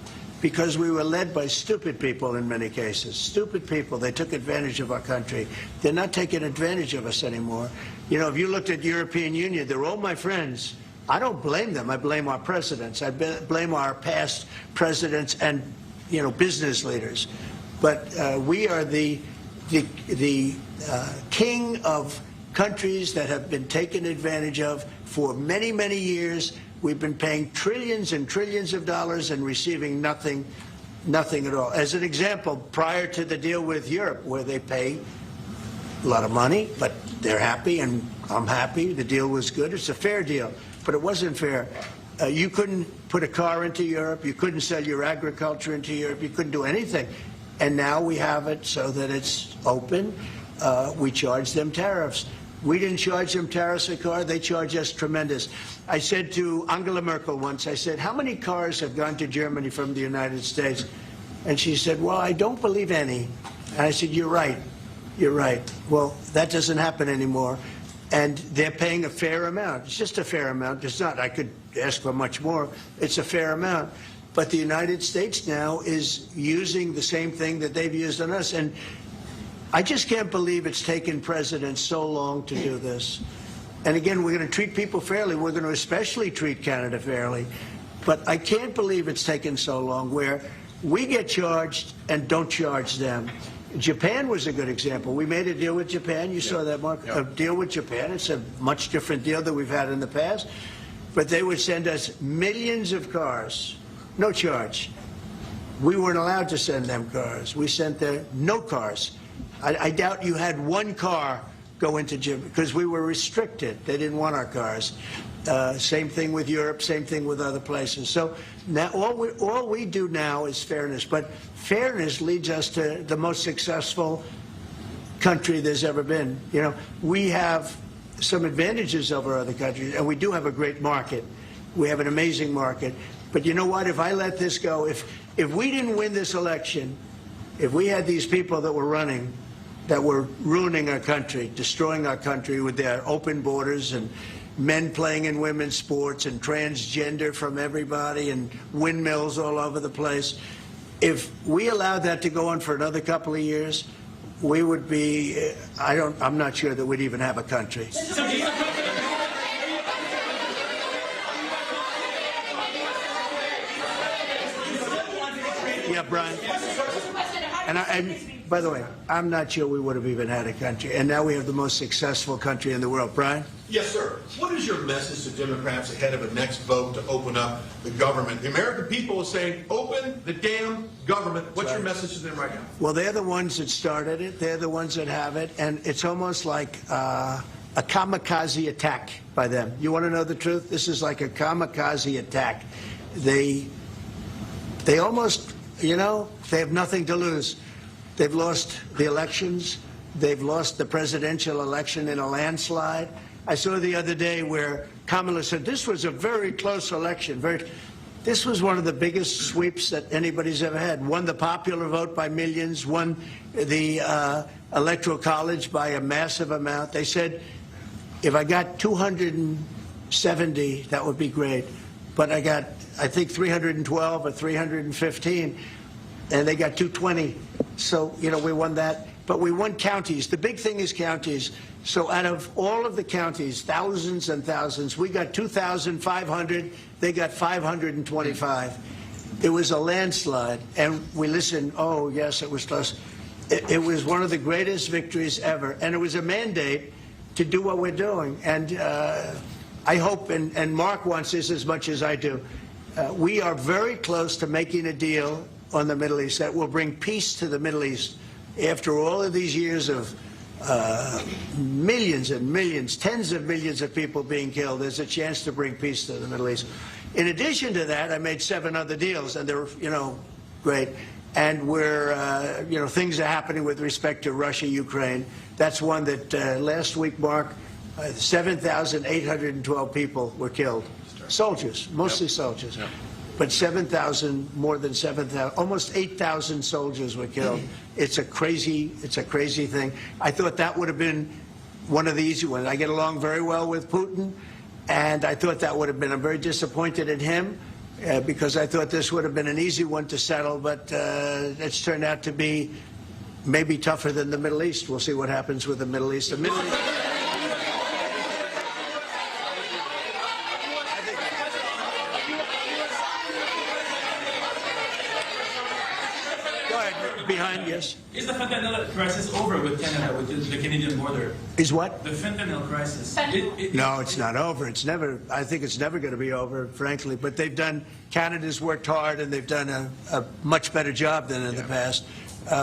Because we were led by stupid people in many cases. Stupid people. They took advantage of our country. They're not taking advantage of us anymore. You know, if you looked at the European Union, they're all my friends. I don't blame them. I blame our presidents. I blame our past presidents and, you know, business leaders. But we are the king of countries that have been taken advantage of for many, many years. We've been paying trillions and trillions of dollars and receiving nothing at all. As an example, prior to the deal with Europe, where they pay a lot of money, but they're happy and I'm happy. The deal was good. It's a fair deal, but it wasn't fair. You couldn't put a car into Europe. You couldn't sell your agriculture into Europe. You couldn't do anything. And now we have it so that it's open. We charge them tariffs. We didn't charge them tariffs a car. They charge us tremendous. I said to Angela Merkel once, I said, how many cars have gone to Germany from the United States? And she said, well, I don't believe any. And I said, you're right. You're right. Well, that doesn't happen anymore. And they're paying a fair amount. It's just a fair amount. It's not, I could ask for much more. It's a fair amount. But the United States now is using the same thing that they've used on us. And I just can't believe it's taken presidents so long to do this. And again, we're going to treat people fairly. We're going to especially treat Canada fairly. But I can't believe it's taken so long where we get charged and don't charge them. Japan was a good example. We made a deal with Japan. You saw that, Mark? A deal with Japan. It's a much different deal than we've had in the past. But they would send us millions of cars, no charge. We weren't allowed to send them cars. We sent them no cars. I doubt you had one car go into Japan because we were restricted. They didn't want our cars. Same thing with Europe, same thing with other places. So now all we do now is fairness. But fairness leads us to the most successful country there's ever been. You know, we have some advantages over other countries, and we do have a great market. We have an amazing market. But you know what? If I let this go, if we didn't win this election, if we had these people that were running, that were ruining our country, destroying our country with their open borders and men playing in women's sports and transgender from everybody and windmills all over the place, if we allowed that to go on for another couple of years, we would be, I'm not sure that we'd even have a country. Yeah, Brian. And by the way, I'm not sure we would have even had a country. And now we have the most successful country in the world. Brian?
Yes, sir. What is your message to Democrats ahead of a next vote to open up the government? The American people are saying, open the damn government. What's your message to them right now?
Well, they're the ones that started it. They're the ones that have it. And it's almost like a kamikaze attack by them. You want to know the truth? This is like a kamikaze attack. They almost, you know, they have nothing to lose. They've lost the elections. They've lost the presidential election in a landslide. I saw the other day where Kamala said this was a very close election. This was one of the biggest sweeps that anybody's ever had. Won the popular vote by millions, won the Electoral College by a massive amount. They said, if I got 270, that would be great. But I got, I think, 312 or 315, and they got 220. So, you know, we won that. But we won counties. The big thing is counties. So out of all of the counties, thousands and thousands, we got 2,500. They got 525. It was a landslide. And we listened, oh, yes, it was close. It was one of the greatest victories ever. And it was a mandate to do what we're doing. And I hope, and Mark wants this as much as I do, we are very close to making a deal on the Middle East that will bring peace to the Middle East. After all of these years of millions and millions, tens of millions of people being killed, there's a chance to bring peace to the Middle East. In addition to that, I made 7 other deals, and they're, you know, great. and we're, things are happening with respect to Russia, Ukraine. That's one that last week, Mark, 7,812 people were killed. Soldiers, mostly soldiers. Yep. But 7,000, more than 7,000, almost 8,000 soldiers were killed. It's a crazy thing. I thought that would have been one of the easy ones. I get along very well with Putin, and I thought that would have been, I'm very disappointed in him because I thought this would have been an easy one to settle, but it's turned out to be maybe tougher than the Middle East. We'll see what happens with the Middle East. The Middle East. Behind, yes.
Is the fentanyl crisis over with Canada, with the Canadian border?
Is what?
The fentanyl crisis.
No, it's not over. It's never. I think it's never going to be over, frankly. But they've done. Canada's worked hard, and they've done a much better job than in the past.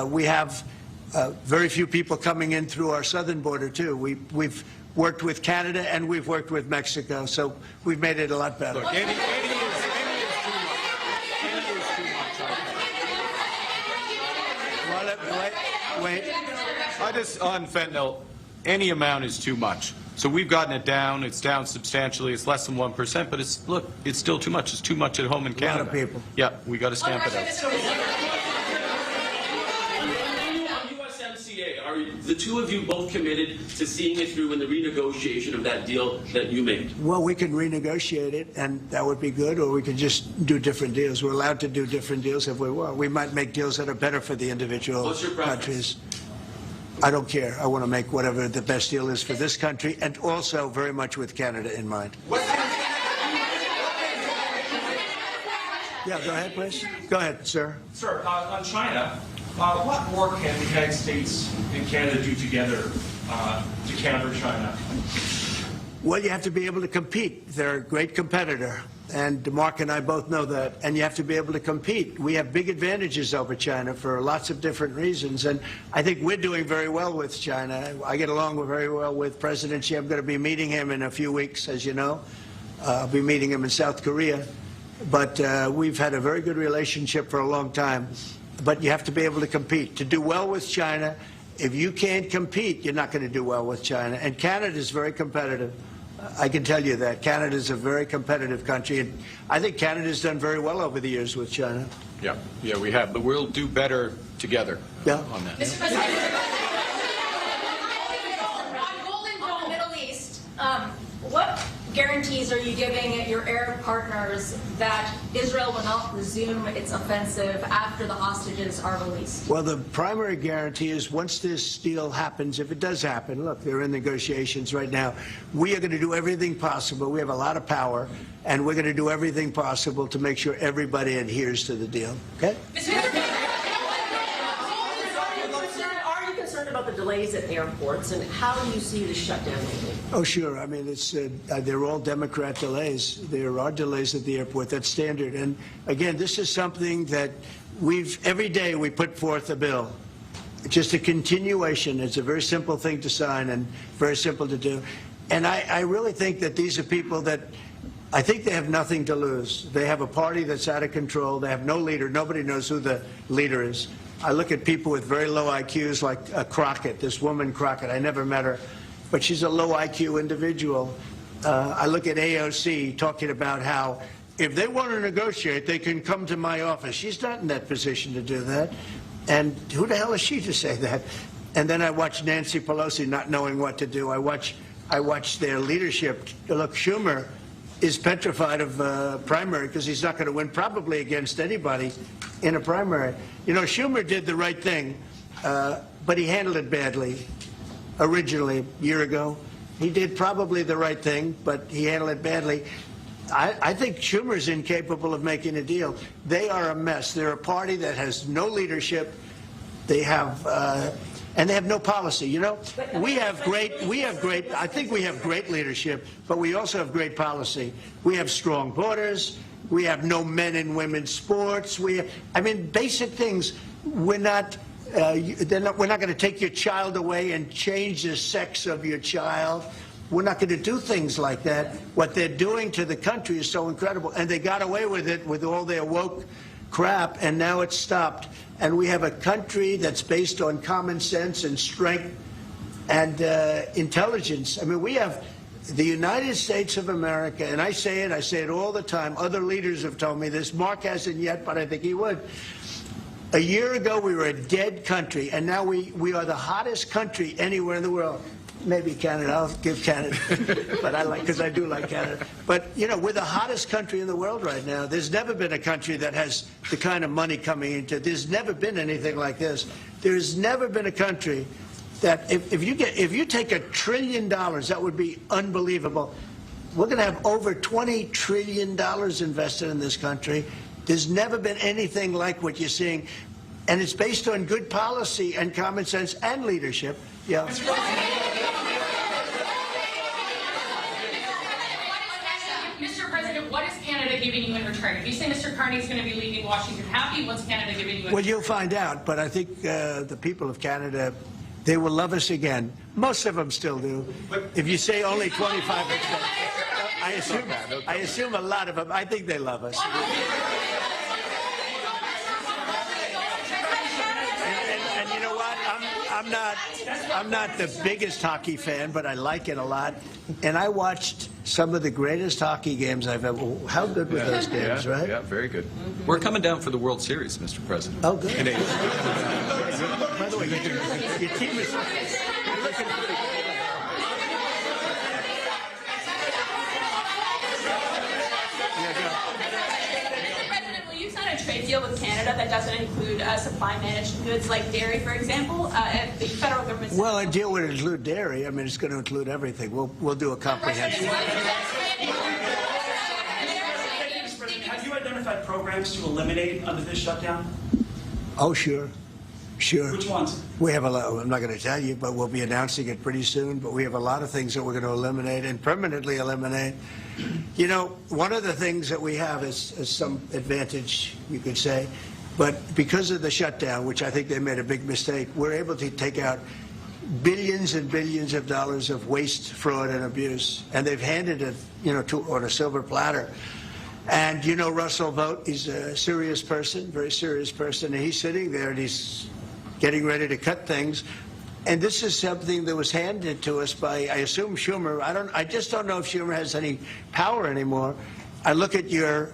We have very few people coming in through our southern border too. We've worked with Canada and we've worked with Mexico, so we've made it a lot better.
Look,
Wait.
On fentanyl, any amount is too much. So we've gotten it down. It's down substantially. It's less than 1%, but it's still too much. It's too much at home in Canada.
A lot of people.
Yeah, we got to stamp it out.
USMCA, are the two of you both committed to seeing it through in the renegotiation of that deal that you made?
Well, we can renegotiate it, and that would be good, or we can just do different deals. We're allowed to do different deals if we want. We might make deals that are better for the individual countries. I don't care. I want to make whatever the best deal is for this country, and also very much with Canada in mind. Yeah, go ahead, please. Go ahead, sir.
Sir, on China, what more can the United States and Canada do together to counter China?
Well, you have to be able to compete. They're a great competitor, and Mark and I both know that, and you have to be able to compete. We have big advantages over China for lots of different reasons, and I think we're doing very well with China. I get along very well with President Xi. I'm going to be meeting him in a few weeks, as you know. I'll be meeting him in South Korea, but we've had a very good relationship for a long time. But you have to be able to compete. To do well with China, if you can't compete, you're not going to do well with China. And Canada is very competitive. I can tell you that. Canada is a very competitive country. And I think Canada's done very well over the years with China.
Yeah, we have. But we'll do better together on that.
Mr. President, on Golden Dome, Middle East, what guarantees are you giving your Arab partners that Israel will not resume its offensive after the hostages are released?
Well, the primary guarantee is once this deal happens, if it does happen, look, they're in negotiations right now, we are going to do everything possible. We have a lot of power, and we're going to do everything possible to make sure everybody adheres to the deal. Okay?
Are you concerned about the delays at airports, and how do you see the shutdown lately?
Oh, sure. I mean, it's they're all Democrat delays. There are delays at the airport. That's standard. And again, this is something that every day we put forth a bill. It's just a continuation. It's a very simple thing to sign and very simple to do. And I really think that these are people that I think they have nothing to lose. They have a party that's out of control. They have no leader. Nobody knows who the leader is. I look at people with very low IQs like Crockett, this woman Crockett. I never met her, but she's a low IQ individual. I look at AOC talking about how if they want to negotiate, they can come to my office. She's not in that position to do that. And who the hell is she to say that? And then I watch Nancy Pelosi not knowing what to do. I watch their leadership. Look, Schumer is petrified of primary because he's not going to win probably against anybody in a primary. You know, Schumer did the right thing, but he handled it badly originally a year ago. He did probably the right thing, but he handled it badly. I think Schumer's incapable of making a deal. They are a mess. They're a party that has no leadership. They have, and they have no policy. You know, I think we have great leadership, but we also have great policy. We have strong borders. We have no men and women's sports. I mean, basic things. We're not going to take your child away and change the sex of your child. We're not going to do things like that. What they're doing to the country is so incredible. And they got away with it with all their woke crap, and now it's stopped. And we have a country that's based on common sense and strength and intelligence. I mean, we have the United States of America, and I say it all the time. Other leaders have told me this. Mark hasn't yet, but I think he would. A year ago, we were a dead country, and now we are the hottest country anywhere in the world. Maybe Canada. I'll give Canada, but because I do like Canada. But you know, we're the hottest country in the world right now. There's never been a country that has the kind of money coming into it. There's never been anything like this. There's never been a country that if you take $1 trillion, that would be unbelievable. We're going to have over $20 trillion invested in this country. There's never been anything like what you're seeing, and it's based on good policy and common sense and leadership. Yeah.
Mr. President, what is Canada giving you in return? If you say Mr. Carney is going to be leaving Washington happy, what's Canada giving you in return? Well,
you'll find out, but I think the people of Canada, they will love us again. Most of them still do. If you say only 25%, I assume a lot of them, I think they love us. And you know what? I'm not the biggest hockey fan, but I like it a lot. And I watched some of the greatest hockey games I've ever. How good were those games, right?
Yeah, very good. We're coming down for the World Series, Mr. President.
Oh, good. By the way, your team is looking pretty good.
A trade deal with Canada that doesn't include supply managed goods like dairy, for example. The federal government. Well,
a deal would include dairy. I mean, it's going to include everything. We'll do a comprehensive.
Have you identified programs to eliminate under this shutdown?
Oh, sure. Sure.
Which ones?
We have a lot. I'm not going to tell you, but we'll be announcing it pretty soon. But we have a lot of things that we're going to eliminate and permanently eliminate. You know, one of the things that we have is some advantage, you could say, but because of the shutdown, which I think they made a big mistake, we're able to take out billions and billions of dollars of waste, fraud, and abuse, and they've handed it, you know, on a silver platter. And you know, Russell Vogt, he's a serious person, very serious person, and he's sitting there and he's getting ready to cut things. And this is something that was handed to us by, I assume, Schumer. I just don't know if Schumer has any power anymore. I look at your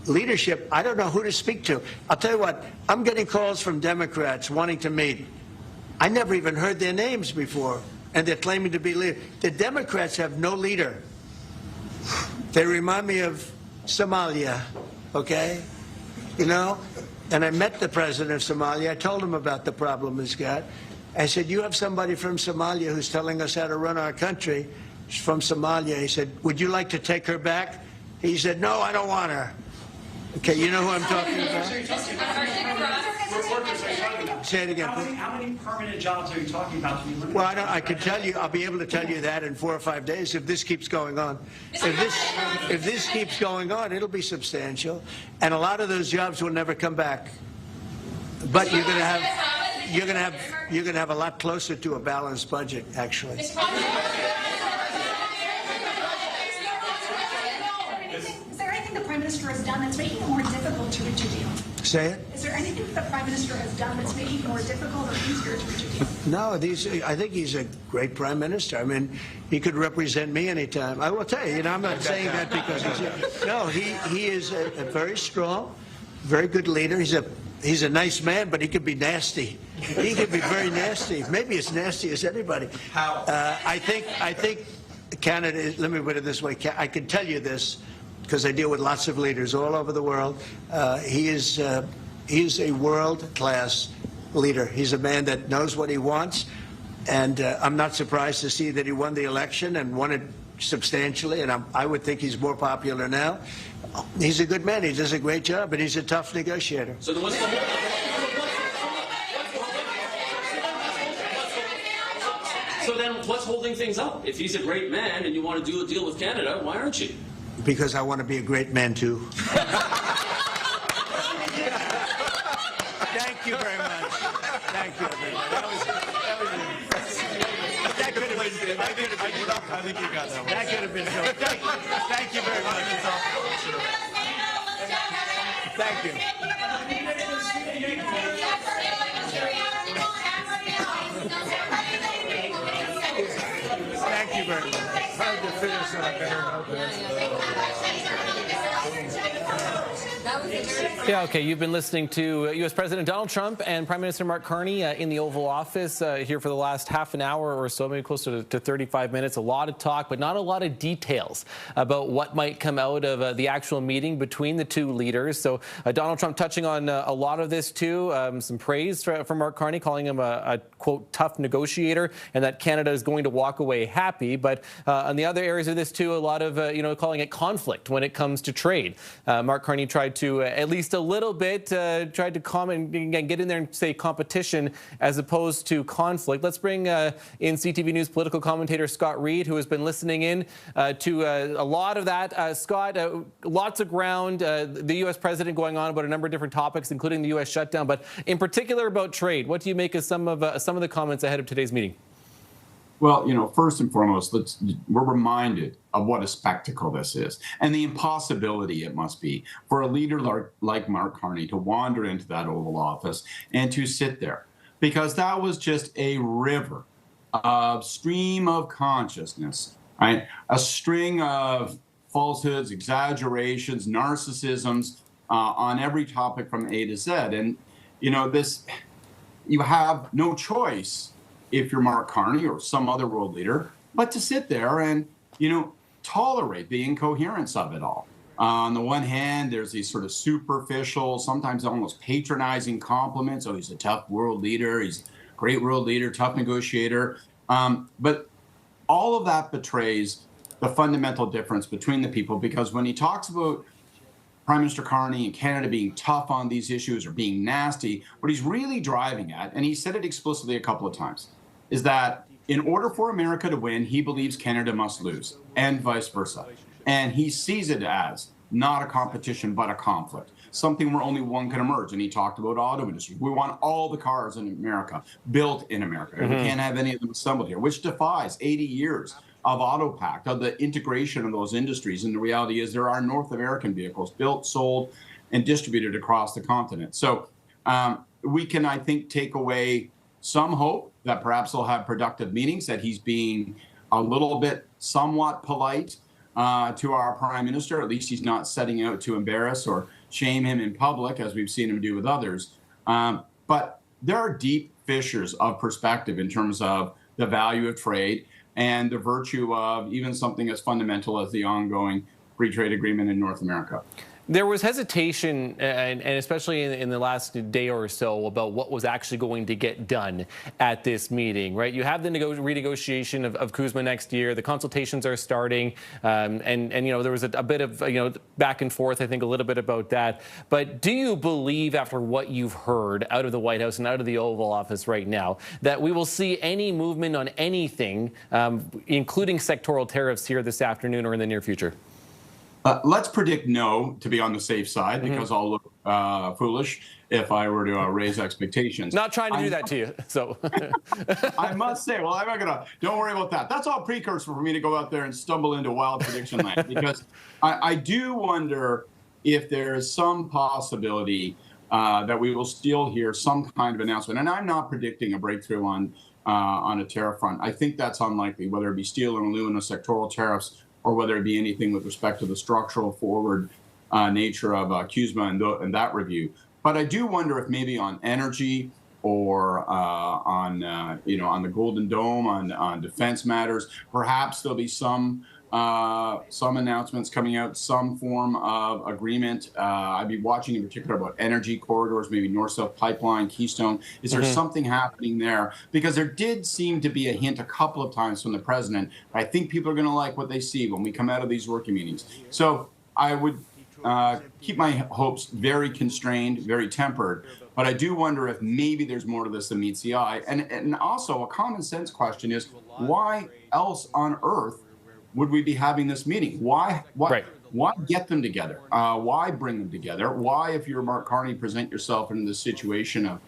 leadership. I don't know who to speak to. I'll tell you what, I'm getting calls from Democrats wanting to meet. I never even heard their names before, and they're claiming to be leaders. The Democrats have no leader. They remind me of Somalia, okay? You know? And I met the president of Somalia. I told him about the problem he's got. I said, you have somebody from Somalia who's telling us how to run our country. She's from Somalia. He said, would you like to take her back? He said, no, I don't want her. Okay, you know who I'm talking about? Say it again.
How many permanent jobs are you talking about?
Well, I can tell you, I'll be able to tell you that in 4 or 5 days if this keeps going on. If this keeps going on, it'll be substantial. And a lot of those jobs will never come back. But you're going to have a lot closer to a balanced budget, actually.
Is there anything the Prime Minister has done that's making it more difficult to reach a deal?
Say it?
Is there anything that the Prime Minister has done that's making it more difficult or easier to reach a deal?
No, I think he's a great Prime Minister. I mean, he could represent me anytime. I will tell you, I'm not saying that because no, he is a very strong, very good leader. He's a nice man, but he could be nasty. He could be very nasty. Maybe as nasty as anybody.
How?
I think Canada, let me put it this way, I can tell you this because I deal with lots of leaders all over the world. He is a world-class leader. He's a man that knows what he wants, and I'm not surprised to see that he won the election and won it substantially, and I would think he's more popular now. He's a good man. He does a great job, and he's a tough negotiator.
So then what's holding things up? If he's a great man and you want to do a deal with Canada, why aren't you?
Because I want to be a great man, too. Thank you very much. Thank you, everybody. That could have been good. I think you got that one. That could have been good. Thank you very much.
Thank you.
Thank you very much. Hard to finish on a better
Yeah, okay. You've been listening to U.S. President Donald Trump and Prime Minister Mark Carney in the Oval Office here for the last half an hour or so, maybe closer to 35 minutes. A lot of talk, but not a lot of details about what might come out of the actual meeting between the two leaders. So Donald Trump touching on a lot of this too. Some praise from Mark Carney, calling him a quote, tough negotiator, and that Canada is going to walk away happy. But on the other areas of this too, a lot of, calling it conflict when it comes to trade. Mark Carney tried to, at least a little bit, tried to comment, again, get in there and say competition as opposed to conflict. Let's bring in CTV News political commentator Scott Reed, who has been listening in to a lot of that. Scott, lots of ground, the U.S. president going on about a number of different topics, including the U.S. shutdown, but in particular about trade. What do you make of some of the comments ahead of today's meeting?
Well, first and foremost, we're reminded of what a spectacle this is and the impossibility it must be for a leader like Mark Carney to wander into that Oval Office and to sit there, because that was just a river, a stream of consciousness, right? A string of falsehoods, exaggerations, narcissisms on every topic from A to Z. And, you have no choice if you're Mark Carney or some other world leader, but to sit there and, tolerate the incoherence of it all. On the one hand, there's these sort of superficial, sometimes almost patronizing compliments. Oh, he's a tough world leader. He's a great world leader, tough negotiator. But all of that betrays the fundamental difference between the people, because when he talks about Prime Minister Carney and Canada being tough on these issues or being nasty, what he's really driving at, and he said it explicitly a couple of times, is that in order for America to win, he believes Canada must lose, and vice versa. And he sees it as not a competition, but a conflict, something where only one can emerge. And he talked about auto industry. We want all the cars in America built in America. And we can't have any of them assembled here, which defies 80 years of auto pact, of the integration of those industries. And the reality is there are North American vehicles built, sold, and distributed across the continent. So we can, I think, take away some hope that perhaps they'll have productive meetings, that he's being a little bit somewhat polite to our Prime Minister. At least he's not setting out to embarrass or shame him in public, as we've seen him do with others. But there are deep fissures of perspective in terms of the value of trade and the virtue of even something as fundamental as the ongoing free trade agreement in North America.
There was hesitation, and especially in the last day or so, about what was actually going to get done at this meeting, right? You have the renegotiation of CUSMA next year. The consultations are starting, and there was a bit of back and forth, I think, a little bit about that. But do you believe, after what you've heard out of the White House and out of the Oval Office right now, that we will see any movement on anything, including sectoral tariffs, here this afternoon or in the near future?
Let's predict no, to be on the safe side, because I'll look foolish if I were to raise expectations.
Not trying to do that to you, so.
I must say, well, I'm not going to, don't worry about that. That's all precursor for me to go out there and stumble into wild prediction land, because I do wonder if there is some possibility that we will still hear some kind of announcement. And I'm not predicting a breakthrough on a tariff front. I think that's unlikely, whether it be steel and aluminum sectoral tariffs, or whether it be anything with respect to the structural forward nature of CUSMA and that review. But I do wonder if maybe on energy or on the Golden Dome, on defense matters, perhaps there'll be some announcements coming out, some form of agreement. I'd be watching in particular about energy corridors, maybe North-South Pipeline, Keystone. Is there something happening there? Because there did seem to be a hint a couple of times from the president. I think people are going to like what they see when we come out of these working meetings. So I would keep my hopes very constrained, very tempered. But I do wonder if maybe there's more to this than meets the eye. And also a common sense question is, why else on earth would we be having this meeting? Why get them together? Why bring them together? Why, if you're Mark Carney, present yourself in this situation of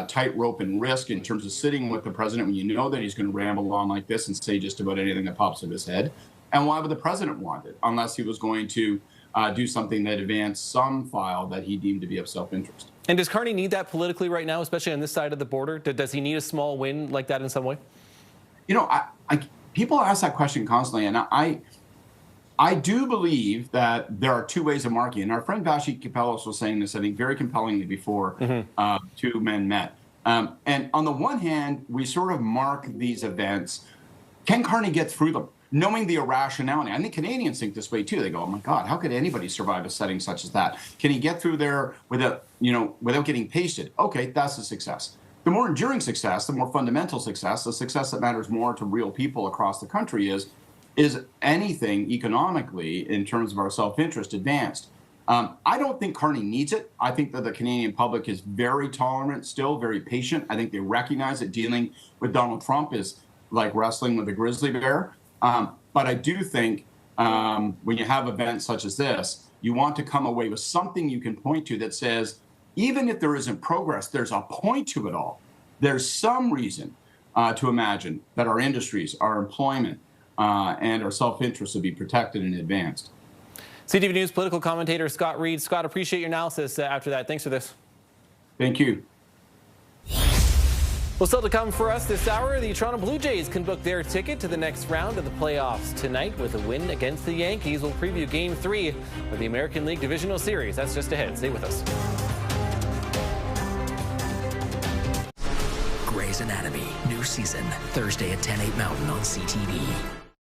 tightrope and risk in terms of sitting with the president when you know that he's going to ramble on like this and say just about anything that pops in his head? And why would the president want it, unless he was going to do something that advanced some file that he deemed to be of self-interest.
And does Carney need that politically right now, especially on this side of the border? Does he need a small win like that in some way?
You know, people ask that question constantly, and I do believe that there are two ways of marking. And our friend Vashi Kapelos was saying this, I think, very compellingly before two men met. And on the one hand, we sort of mark these events. Can Carney get through them? Knowing the irrationality. I think Canadians think this way too. They go, oh my God, how could anybody survive a setting such as that? Can he get through there without getting pasted? Okay, that's a success. The more enduring success, the more fundamental success, the success that matters more to real people across the country is anything economically in terms of our self-interest advanced. I don't think Carney needs it. I think that the Canadian public is very tolerant, still very patient. I think they recognize that dealing with Donald Trump is like wrestling with a grizzly bear. But I do think when you have events such as this, you want to come away with something you can point to that says, even if there isn't progress, there's a point to it all. There's some reason to imagine that our industries, our employment, and our self-interest will be protected and advanced.
CTV News political commentator Scott Reed. Scott, appreciate your analysis after that. Thanks for this.
Thank you.
Well, still to come for us this hour, the Toronto Blue Jays can book their ticket to the next round of the playoffs tonight with a win against the Yankees. We'll preview Game 3 of the American League Divisional Series. That's just ahead. Stay with us.
Grey's Anatomy, new season, Thursday at 10/8 Mountain on CTV.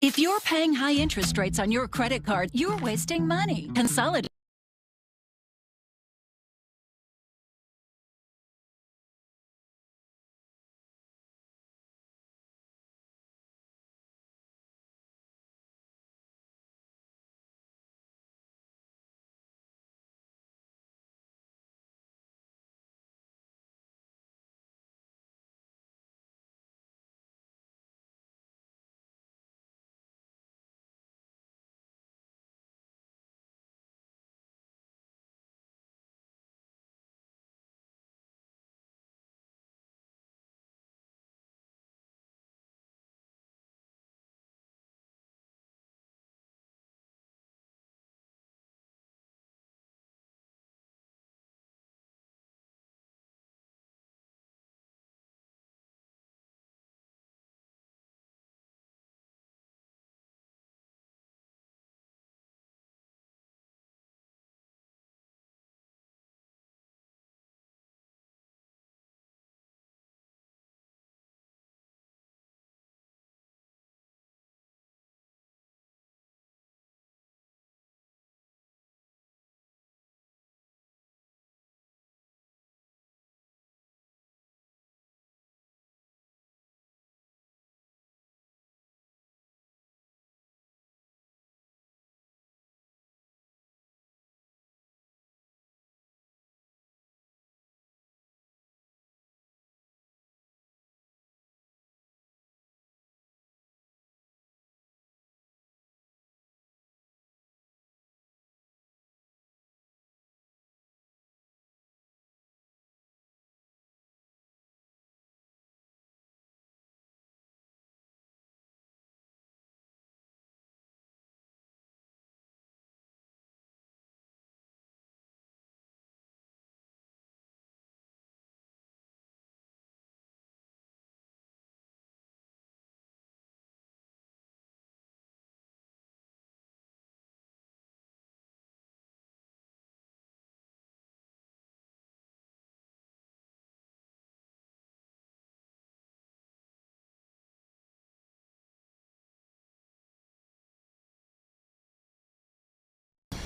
If you're paying high interest rates on your credit card, you're wasting money. Consolidate.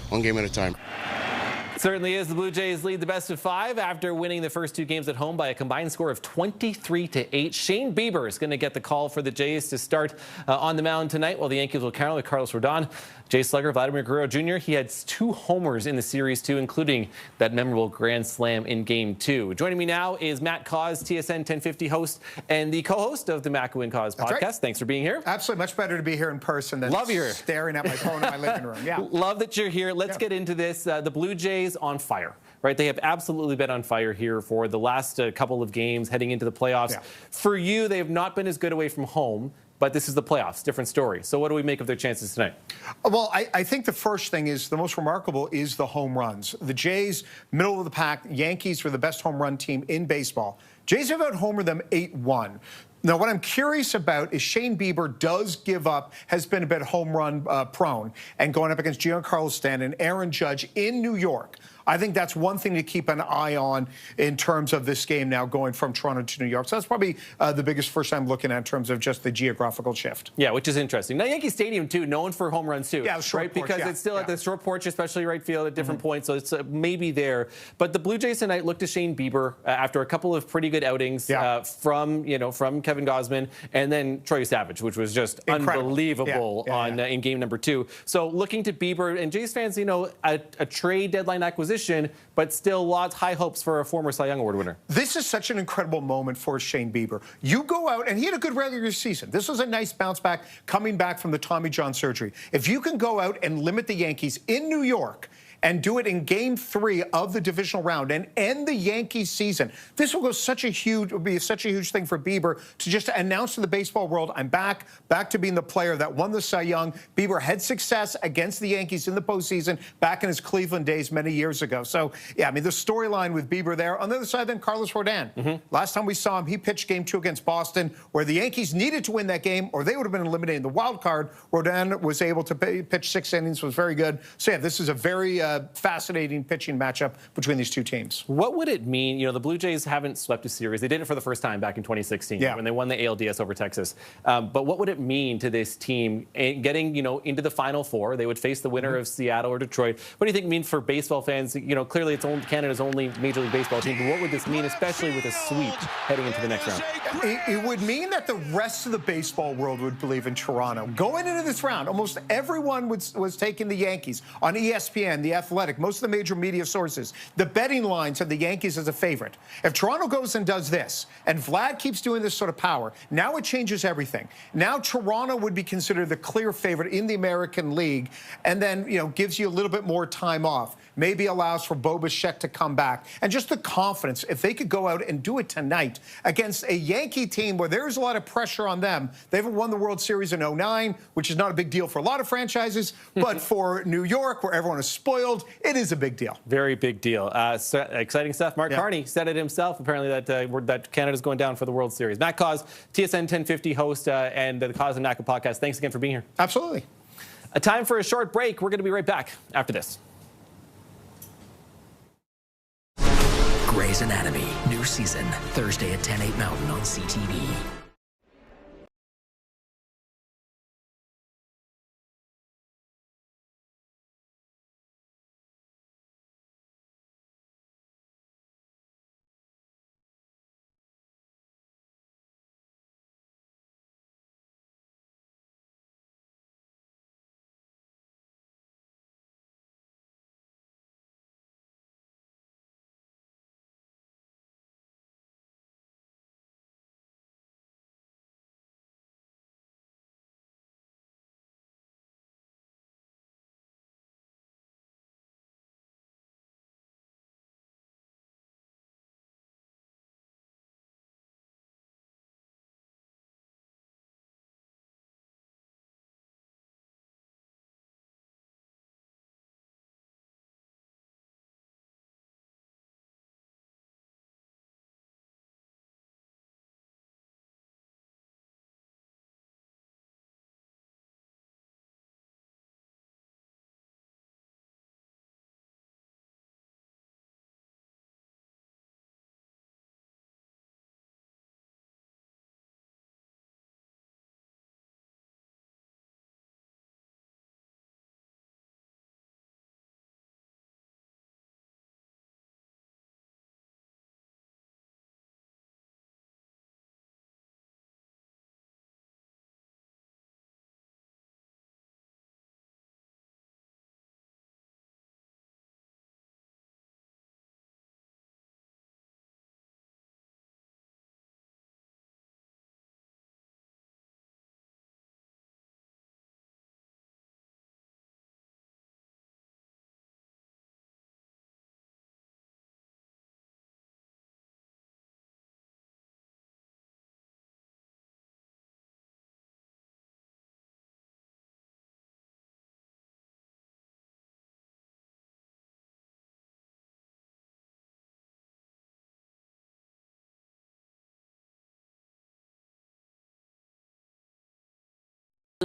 One game at a time.
Certainly is. The Blue Jays lead the best of 5 after winning the first 2 games at home by a combined score of 23-8. Shane Bieber is going to get the call for the Jays to start on the mound tonight, while the Yankees will counter with Carlos Rodon. Jay slugger Vladimir Guerrero Jr., he had 2 homers in the series too, including that memorable grand slam in Game 2. Joining me now is Matt Cause, TSN 1050 host and the co-host of the Mac Cause podcast. Right. Thanks for being here.
Absolutely. Much better to be here in person than staring at my phone in my living room. Yeah.
Love that you're here. Let's get into this. The Blue Jays on fire, right? They have absolutely been on fire here for the last couple of games heading into the playoffs. Yeah. For you, they have not been as good away from home but this is the playoffs, different story. So what do we make of their chances tonight?
Well, I think the first thing is the most remarkable is the home runs. The Jays, middle of the pack. Yankees were the best home run team in baseball. Jays have out-homered them 8-1. Now, what I'm curious about is Shane Bieber does give up, has been a bit home run prone, and going up against Giancarlo Stanton and Aaron Judge in New York. I think that's one thing to keep an eye on in terms of this game now going from Toronto to New York. So that's probably the biggest first I'm looking at in terms of just the geographical shift.
Yeah, which is interesting. Now, Yankee Stadium, too, known for home runs, too.
Yeah, short
right?
porch,
Because it's still at the short porch, especially right field at different points, so it's maybe there. But the Blue Jays tonight looked to Shane Bieber after a couple of pretty good outings from Kevin Gausman and then Troy Savage, which was just unbelievable in game number 2. So looking to Bieber and Jays fans, a trade deadline acquisition, but still high hopes for a former Cy Young Award winner.
This is such an incredible moment for Shane Bieber. You go out, and he had a good regular season. This was a nice bounce back coming back from the Tommy John surgery. If you can go out and limit the Yankees in New York and do it in Game 3 of the divisional round and end the Yankees season, this will be such a huge thing for Bieber to just announce to the baseball world, I'm back to being the player that won the Cy Young. Bieber had success against the Yankees in the postseason back in his Cleveland days many years ago. So, yeah, I mean, the storyline with Bieber there. On the other side, then, Carlos Rodon. Last time we saw him, he pitched Game 2 against Boston, where the Yankees needed to win that game, or they would have been eliminated in the wild card. Rodon was able to pitch 6 innings, was very good. So, yeah, this is a very fascinating pitching matchup between these two teams.
What would it mean? The Blue Jays haven't swept a series. They did it for the first time back in 2016 when they won the ALDS over Texas. But what would it mean to this team getting, into the Final Four? They would face the winner of Seattle or Detroit. What do you think it means for baseball fans? Clearly it's Canada's only Major League Baseball team. But what would this mean, especially with a sweep heading into the next round?
It would mean that the rest of the baseball world would believe in Toronto. Going into this round, almost everyone was taking the Yankees on ESPN, The Athletic, most of the major media sources. The betting lines had the Yankees as a favorite. If Toronto goes and does this, and Vlad keeps doing this sort of power, now it changes everything. Now Toronto would be considered the clear favorite in the American League, and then, gives you a little bit more time off. Maybe allows for Bo Bichette to come back. And just the confidence, if they could go out and do it tonight against a Yankee team where there's a lot of pressure on them. They haven't won the World Series in 2009, which is not a big deal for a lot of franchises, but for New York, where everyone is spoiled, it is a big deal.
Very big deal. Exciting stuff. Mark Carney said it himself, apparently, that Canada's going down for the World Series. Matt Cause, TSN 1050 host and the Cause and Naka podcast. Thanks again for being here.
Absolutely.
A time for a short break. We're going to be right back after this.
Grey's Anatomy, new season, Thursday at 10, 8 Mountain on CTV.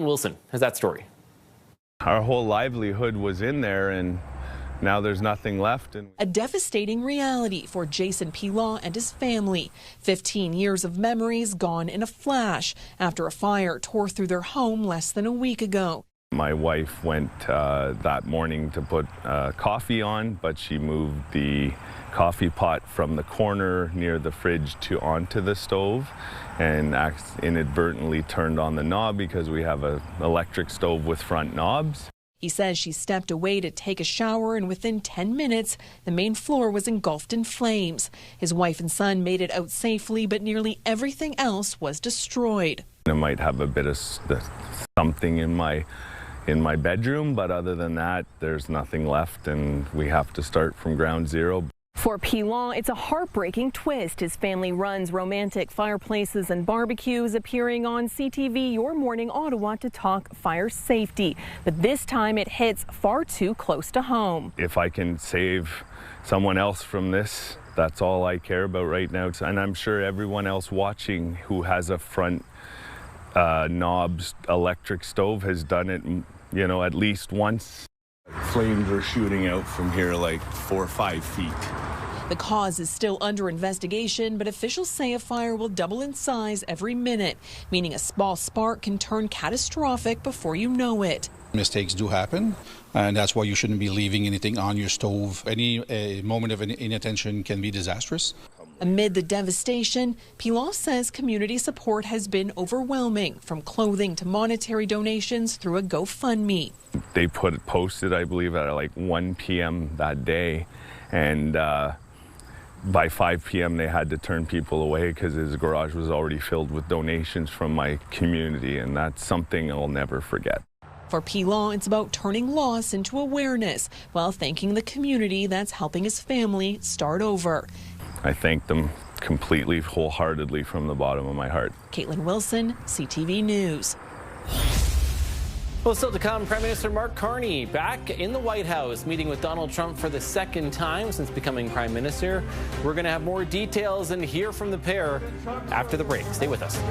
Wilson has that story.
Our whole livelihood was in there, and now there's nothing left.
A devastating reality for Jason Pilaw and his family. 15 years of memories gone in a flash after a fire tore through their home less than a week ago.
My wife went that morning to put coffee on, but she moved the coffee pot from the corner near the fridge onto the stove and inadvertently turned on the knob because we have an electric stove with front knobs.
He says she stepped away to take a shower, and within 10 minutes, the main floor was engulfed in flames. His wife and son made it out safely, but nearly everything else was destroyed.
I might have a bit of something in my bedroom, but other than that, there's nothing left, and we have to start from ground zero.
For Pilaw, it's a heartbreaking twist. His family runs romantic fireplaces and barbecues, appearing on CTV Your Morning Ottawa to talk fire safety. But this time it hits far too close to home.
If I can save someone else from this, that's all I care about right now. And I'm sure everyone else watching who has a front knobs electric stove has done it, you know, at least once.
Flames are shooting out from here like 4 or 5 feet.
The cause is still under investigation, but officials say a fire will double in size every minute, meaning a small spark can turn catastrophic before you know it.
Mistakes do happen, and that's why you shouldn't be leaving anything on your stove. Any moment of inattention can be disastrous.
Amid the devastation, Pilaw says community support has been overwhelming, from clothing to monetary donations through a GoFundMe.
They posted, I believe, at like 1 p.m. that day, and by 5 p.m. they had to turn people away because his garage was already filled with donations from my community, and that's something I'll never forget.
For Pilaw, it's about turning loss into awareness while thanking the community that's helping his family start over.
I thank them completely, wholeheartedly from the bottom of my heart.
Caitlin Wilson, CTV News.
Well, still to come, Prime Minister Mark Carney back in the White House, meeting with Donald Trump for the second time since becoming Prime Minister. We're going to have more details and hear from the pair after the break. Stay with us.